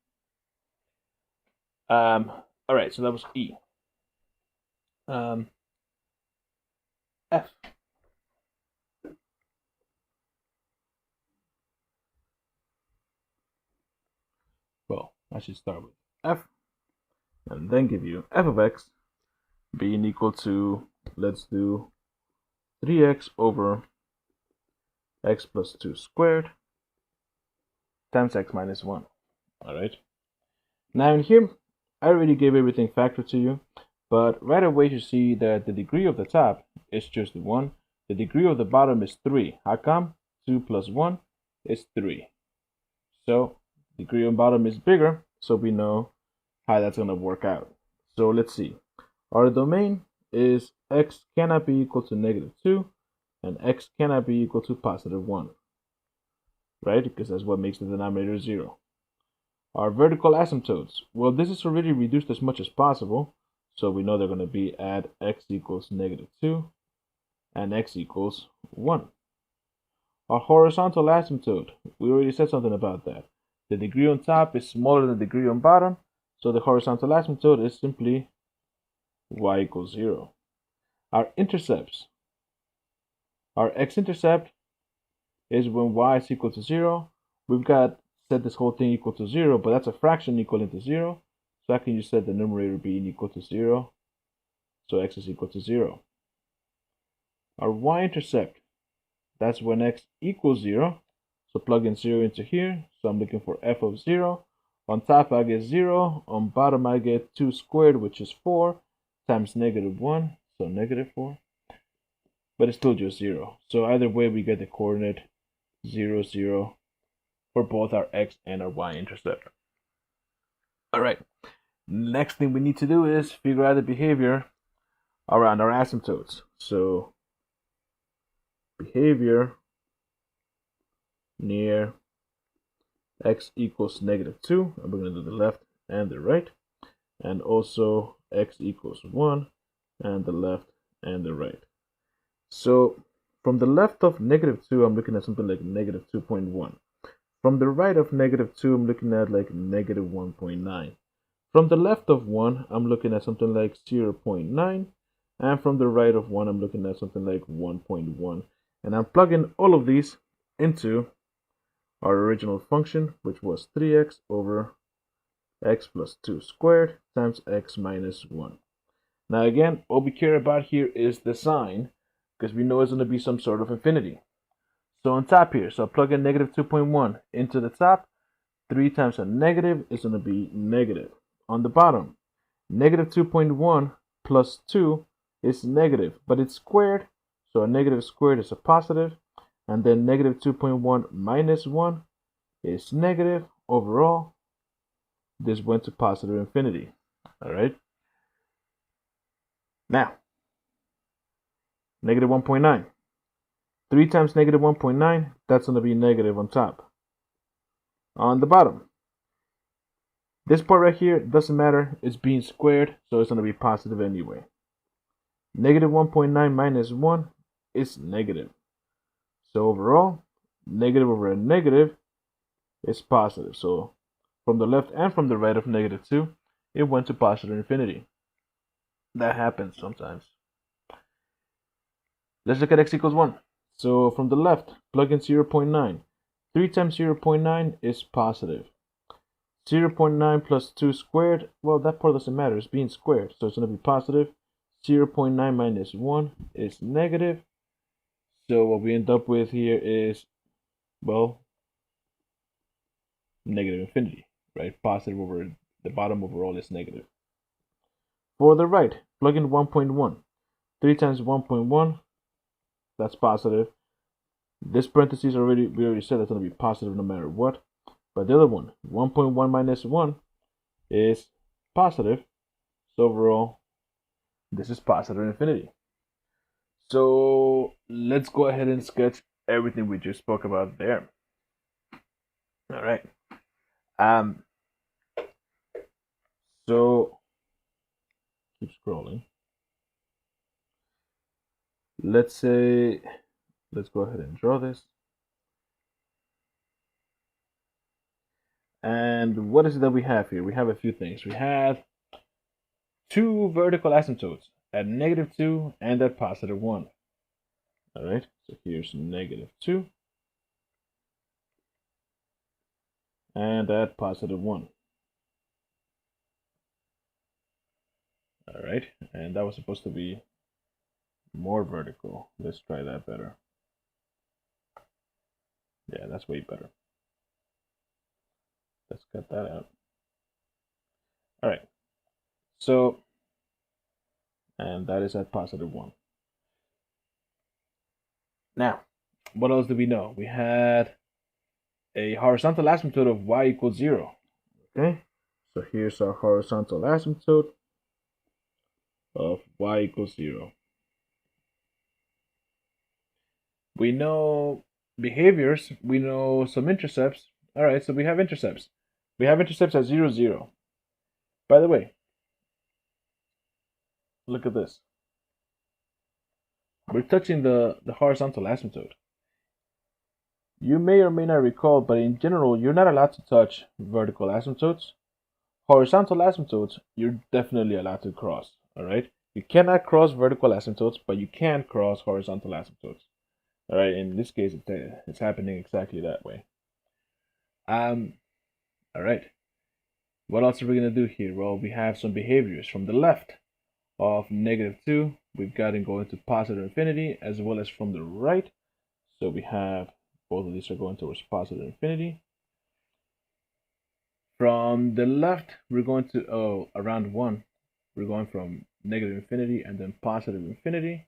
All right, so that was E. F. Well, I should start with F, and then give you f of x being equal to, let's do 3x over x plus 2 squared times x minus 1. All right. Now in here, I already gave everything factored to you, but right away you see that the degree of the top is just 1, The degree of the bottom is 3. How come? 2 plus 1 is 3. So degree on bottom is bigger, so we know how that's going to work out. So let's see. Our domain is x cannot be equal to -2 and x cannot be equal to +1, right? Because that's what makes the denominator 0. Our vertical asymptotes, well, this is already reduced as much as possible, so we know they're going to be at x equals -2 and x equals 1. Our horizontal asymptote, we already said something about that. The degree on top is smaller than the degree on bottom, so the horizontal asymptote is simply y equals 0. Our intercepts, our x-intercept is when y is equal to 0. We've got set this whole thing equal to 0, but that's a fraction equaling to 0. So how can you set the numerator being equal to 0? So x is equal to 0. Our y-intercept, that's when x equals 0. So plug in 0 into here. So I'm looking for f of 0. On top I get 0. On bottom I get 2 squared, which is 4, times -1. So -4. But it's still just 0. So either way we get the coordinate 0, 0 for both our x and our y-intercept. All right. Next thing we need to do is figure out the behavior around our asymptotes. So behavior near x equals -2, and we're going to do the left and the right, and also x equals 1 and the left and the right. So from the left of -2, I'm looking at something like -2.1. From the right of -2, I'm looking at like -1.9. From the left of 1, I'm looking at something like 0.9. And from the right of 1, I'm looking at something like 1.1. And I'm plugging all of these into our original function, which was 3x over x plus 2 squared times x minus 1. Now again, what we care about here is the sign, because we know it's going to be some sort of infinity. So on top here, so I plug in -2.1 into the top. 3 times a negative is going to be negative. On the bottom, -2.1 plus 2 is negative, but it's squared, so a negative squared is a positive, and then -2.1 minus 1 is negative. Overall, this went to positive infinity. All right. Now, -1.9. 3 times -1.9, that's going to be negative on top. On the bottom, this part right here doesn't matter. It's being squared, so it's going to be positive anyway. -1.9 minus 1 is negative. So overall, negative over a negative is positive. So from the left and from the right of -2, it went to positive infinity. That happens sometimes. Let's look at x equals 1. So from the left, plug in 0.9. 3 times 0.9 is positive. 0.9 plus 2 squared, well, that part doesn't matter. It's being squared, so it's going to be positive. 0.9 minus 1 is negative. So what we end up with here is, well, negative infinity, right? Positive over the bottom overall is negative. For the right, plug in 1.1. 3 times 1.1, that's positive. This parentheses we already said that's going to be positive no matter what. But the other one, 1.1 minus 1 is positive. So overall, this is positive infinity. So let's go ahead and sketch everything we just spoke about there. All right. So keep scrolling. Let's go ahead and draw this. And what is it that we have here? We have a few things. We have 2 vertical asymptotes at -2 and at +1. All right, so here's -2 and at +1. All right, and that was supposed to be more vertical. Let's try that better. Yeah, that's way better. Let's cut that out. All right, so, and that is at +1. Now, what else do we know? We had a horizontal asymptote of y equals 0. Okay, so here's our horizontal asymptote of y equals 0. We know behaviors, we know some intercepts. All right, so we have intercepts. We have intercepts at 0, 0. By the way, look at this. We're touching the horizontal asymptote. You may or may not recall, but in general, you're not allowed to touch vertical asymptotes. Horizontal asymptotes, you're definitely allowed to cross, all right? You cannot cross vertical asymptotes, but you can cross horizontal asymptotes, all right? In this case, it's happening exactly that way. All right. What else are we going to do here? Well, we have some behaviors from the left of -2. We've got to go into positive infinity, as well as from the right. So we have both of these are going towards positive infinity. From the left, we're going to, around 1, we're going from negative infinity and then positive infinity.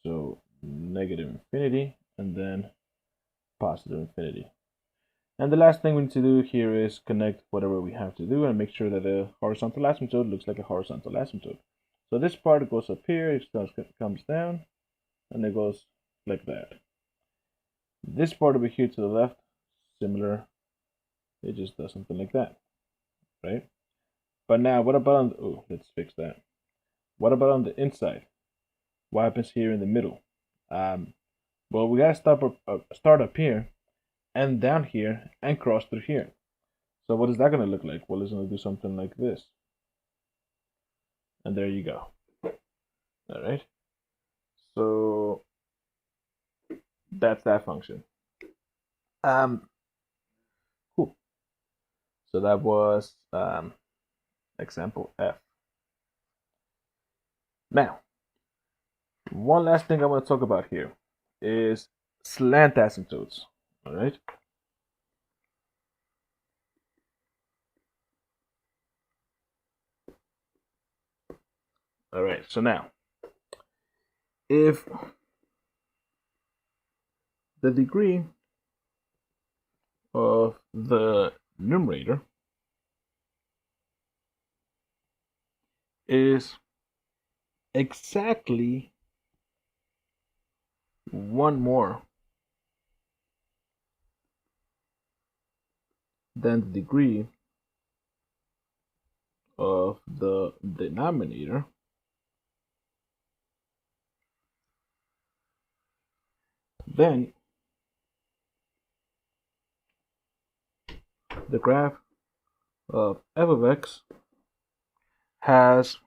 So negative infinity and then positive infinity. And the last thing we need to do here is connect whatever we have to do and make sure that the horizontal asymptote looks like a horizontal asymptote. So this part goes up here, it comes down, and it goes like that. This part over here to the left, similar, it just does something like that, right? But now, what about on the, oh, let's fix that. What about on the inside? What happens here in the middle? Well, we gotta start up here and down here and cross through here. So what is that gonna look like? Well, it's gonna do something like this. And there you go. All right. So that's that function. Cool. So that was example F. Now, one last thing I want to talk about here is slant asymptotes. All right. All right. So now, if the degree of the numerator is exactly one more than the degree of the denominator, then the graph of f of x has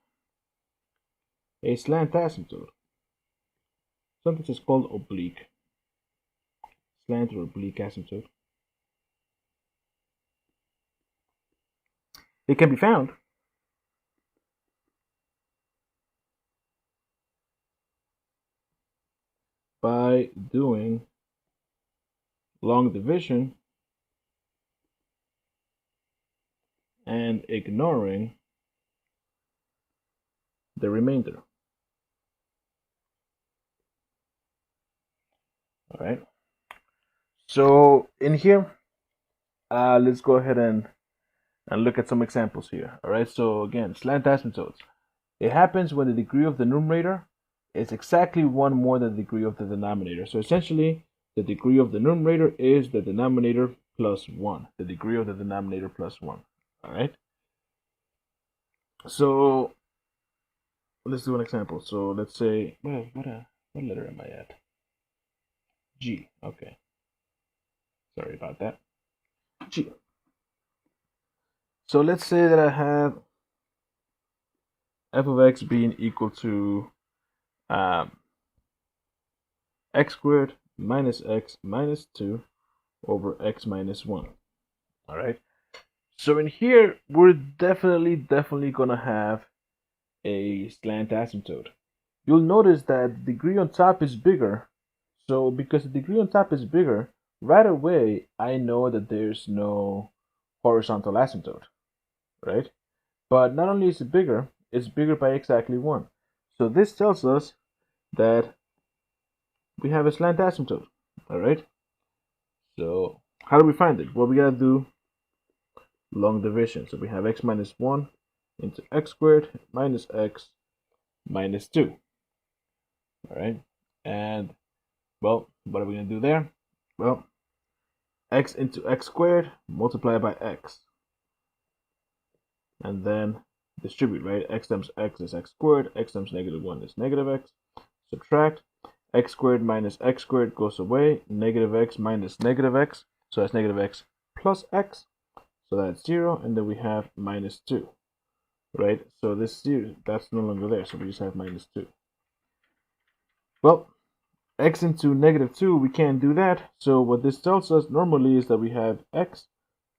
a slant asymptote. Sometimes it's called oblique, slant or oblique asymptote. It can be found by doing long division and ignoring the remainder. All right. So in here, let's go ahead and look at some examples here. All right. So again, slant asymptotes. It happens when the degree of the numerator is exactly one more than the degree of the denominator. So essentially, the degree of the numerator is the denominator plus 1. The degree of the denominator plus 1. All right. So let's do an example. So let's say, well, what letter am I at? G. Okay. Sorry about that. G. So let's say that I have f of x being equal to x squared minus x minus 2 over x minus 1. All right. So in here, we're definitely going to have a slant asymptote. You'll notice that the degree on top is bigger. So because the degree on top is bigger, right away, I know that there's no horizontal asymptote, right? But not only is it bigger, it's bigger by exactly 1. So this tells us that we have a slant asymptote. All right. So how do we find it? Well, we gotta do long division. So we have x minus 1 into x squared minus x minus 2. All right. And, well, what are we going to do there? Well, x into x squared multiplied by x. And then distribute, right? X times x is x squared. X times negative 1 is negative x. Subtract. X squared minus x squared goes away. Negative x minus negative x. So that's negative x plus x. So that's 0. And then we have minus 2. Right? So this 0, that's no longer there. So we just have minus 2. Well, x into negative 2, we can't do that. So what this tells us normally is that we have x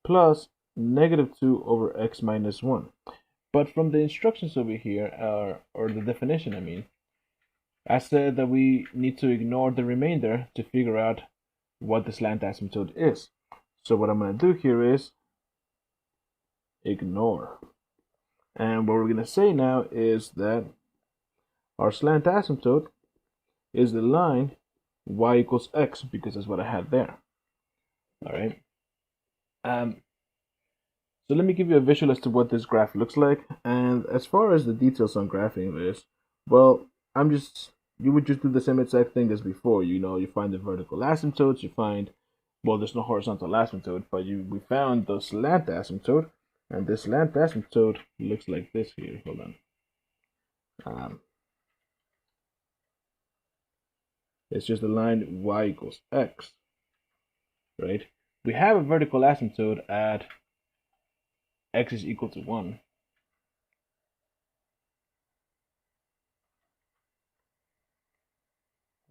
plus negative 2 over x minus 1. But from the instructions over here, or the definition, I mean, I said that we need to ignore the remainder to figure out what the slant asymptote is. So what I'm going to do here is ignore. And what we're going to say now is that our slant asymptote is the line y equals x, because that's what I had there. All right. So let me give you a visual as to what this graph looks like. And as far as the details on graphing this, well, you would just do the same exact thing as before. You know, you find the vertical asymptotes, you find, well, there's no horizontal asymptote, but we found the slant asymptote, and this slant asymptote looks like this here. Hold on. It's just the line y equals x, right? We have a vertical asymptote at x is equal to 1.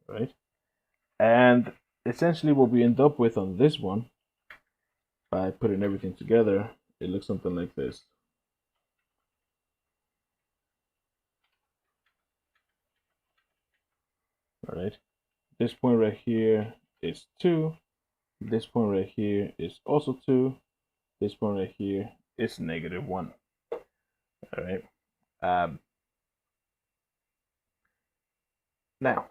Right? And essentially what we end up with on this one, by putting everything together, it looks something like this. All right. This point right here is 2. This point right here is also 2. This point right here is negative 1. All right. Now,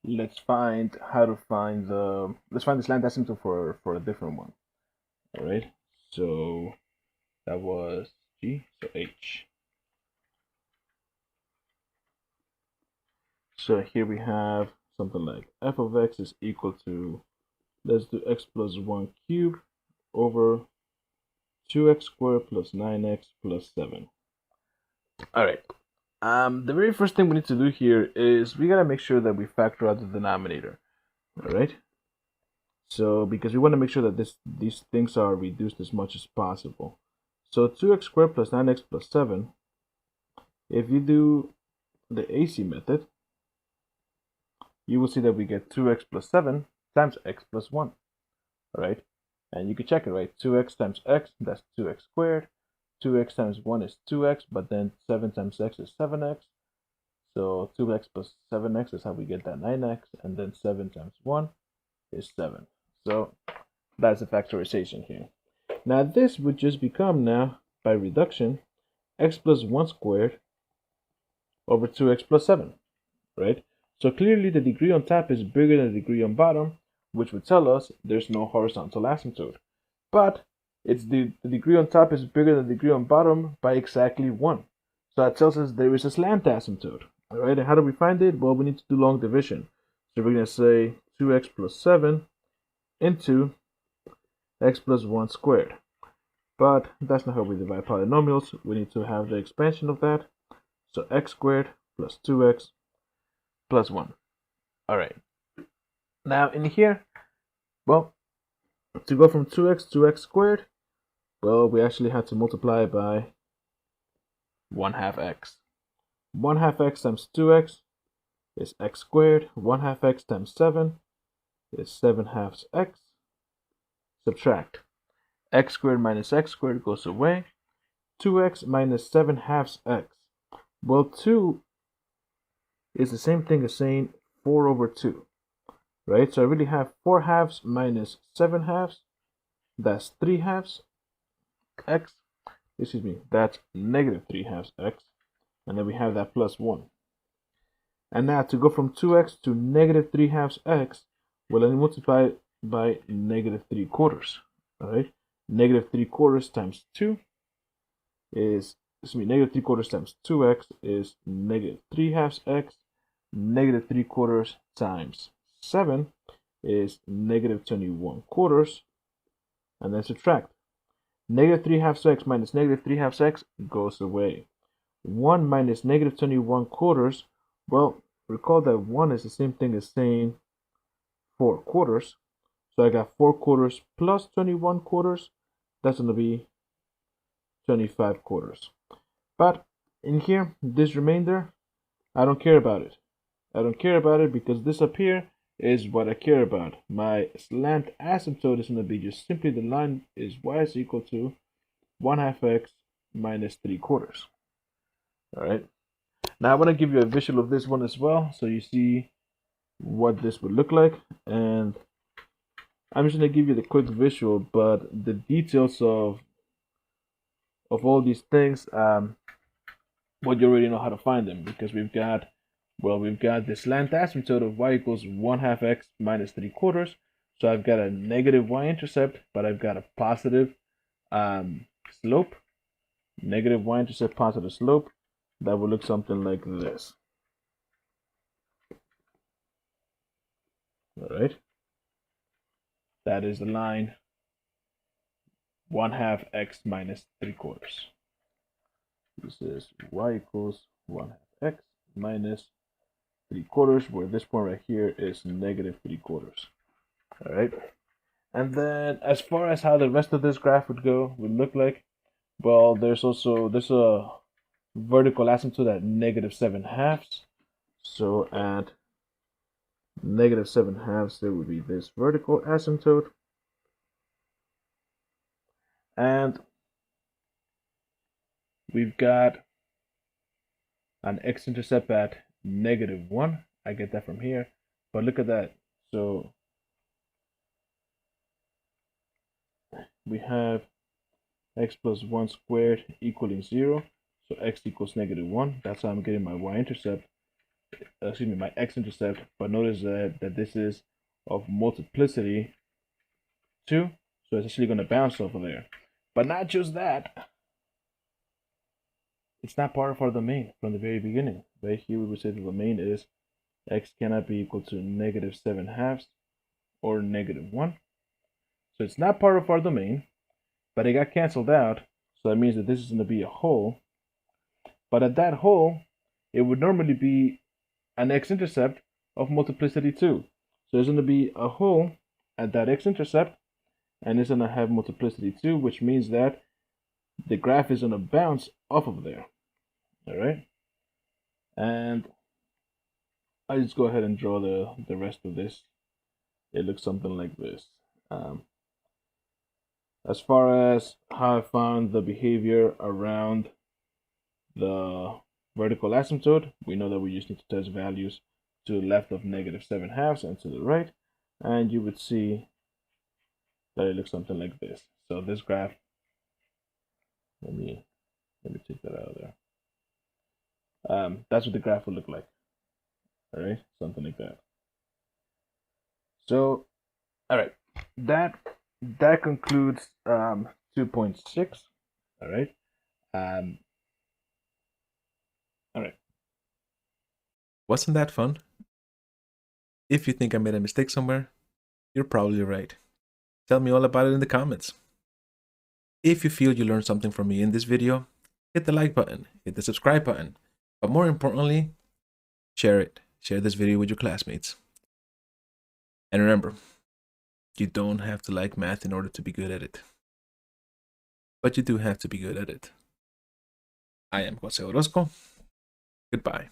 let's find the slant asymptote for a different one. All right. So that was G. So H. So here we have something like f of x is equal to, let's do x plus 1 cubed over 2x squared plus 9x plus 7. All right. The very first thing we need to do here is we gotta make sure that we factor out the denominator. All right. So because we want to make sure that these things are reduced as much as possible. So 2x squared plus 9x plus 7. If you do the AC method, you will see that we get 2x plus 7 times x plus 1. All right. And you can check it, right? 2x times x, that's 2x squared. 2x times 1 is 2x, but then 7 times x is 7x. So 2x plus 7x is how we get that 9x, and then 7 times 1 is 7. So that's the factorization here. Now this would just become now, by reduction, x plus 1 squared over 2x plus 7, right? So clearly the degree on top is bigger than the degree on bottom, which would tell us there's no horizontal asymptote. But it's the degree on top is bigger than the degree on bottom by exactly 1. So that tells us there is a slant asymptote. All right, and how do we find it? Well, we need to do long division. So we're going to say 2x plus 7 into x plus 1 squared. But that's not how we divide polynomials. We need to have the expansion of that. So x squared plus 2x plus 1. All right. Now in here, well, to go from 2x to x squared, well, we actually had to multiply by 1/2 x. 1/2 x times 2x is x squared. 1/2 x times 7 is 7/2 x. Subtract. X squared minus x squared goes away. 2x minus 7/2 x. Well, 2 is the same thing as saying 4 over 2. Right? So I really have 4/2 minus 7/2. That's 3/2 x. Excuse me, that's negative 3/2 x. And then we have that plus 1. And now to go from 2x to negative 3/2 x, well, then multiply by negative 3/4. All right, negative 3/4 times 2 is, negative 3/4 times 2x is negative 3/2 x. Negative 3/4 times 7 is negative 21/4. And then subtract. Negative 3/2 x minus negative 3/2 x goes away. 1 minus negative 21/4. Well, recall that 1 is the same thing as saying 4/4. So I got 4/4 plus 21/4. That's going to be 25/4. But in here, this remainder, I don't care about it. I don't care about it because this up here is what I care about. My slant asymptote is going to be just simply the line is y is equal to 1/2 x minus 3/4. All right. Now I want to give you a visual of this one as well, so you see what this would look like. And I'm just going to give you the quick visual, but the details of all these things, well, you already know how to find them because we've got the slant asymptote of y equals 1/2 x minus 3/4. So I've got a negative y-intercept, but I've got a positive slope. Negative y-intercept, positive slope. That would look something like this. All right. That is the line 1/2 x minus 3/4. This is y equals 1/2 x minus 3/4, where this point right here is negative 3/4. All right. And then as far as how the rest of this graph would look like, well, there's a vertical asymptote at negative 7/2. So at negative 7/2, there would be this vertical asymptote. And we've got an x-intercept at negative 1. I get that from here. But look at that. So we have x plus 1 squared equaling 0. So x equals negative 1. That's how I'm getting my y-intercept. My x-intercept. But notice that this is of multiplicity 2. So it's actually going to bounce off of there. But not just that. It's not part of our domain from the very beginning. Right here we would say the domain is x cannot be equal to negative 7/2 or negative 1. So it's not part of our domain, but it got canceled out. So that means that this is going to be a hole. But at that hole, it would normally be an x-intercept of multiplicity 2. So there's going to be a hole at that x-intercept, and it's going to have multiplicity 2, which means that the graph is going to bounce off of there. All right. And I just go ahead and draw the rest of this. It looks something like this. As far as how I found the behavior around the vertical asymptote, we know that we just need to test values to the left of negative 7/2 and to the right, and you would see that it looks something like this. So this graph, let me take that out of there. That's what the graph would look like. All right, something like that. So, all right, that concludes 2.6. All right. All right. Wasn't that fun? If you think I made a mistake somewhere, you're probably right. Tell me all about it in the comments. If you feel you learned something from me in this video, hit the like button, hit the subscribe button, but more importantly, share it. Share this video with your classmates. And remember, you don't have to like math in order to be good at it. But you do have to be good at it. I am Jose Orozco. Goodbye.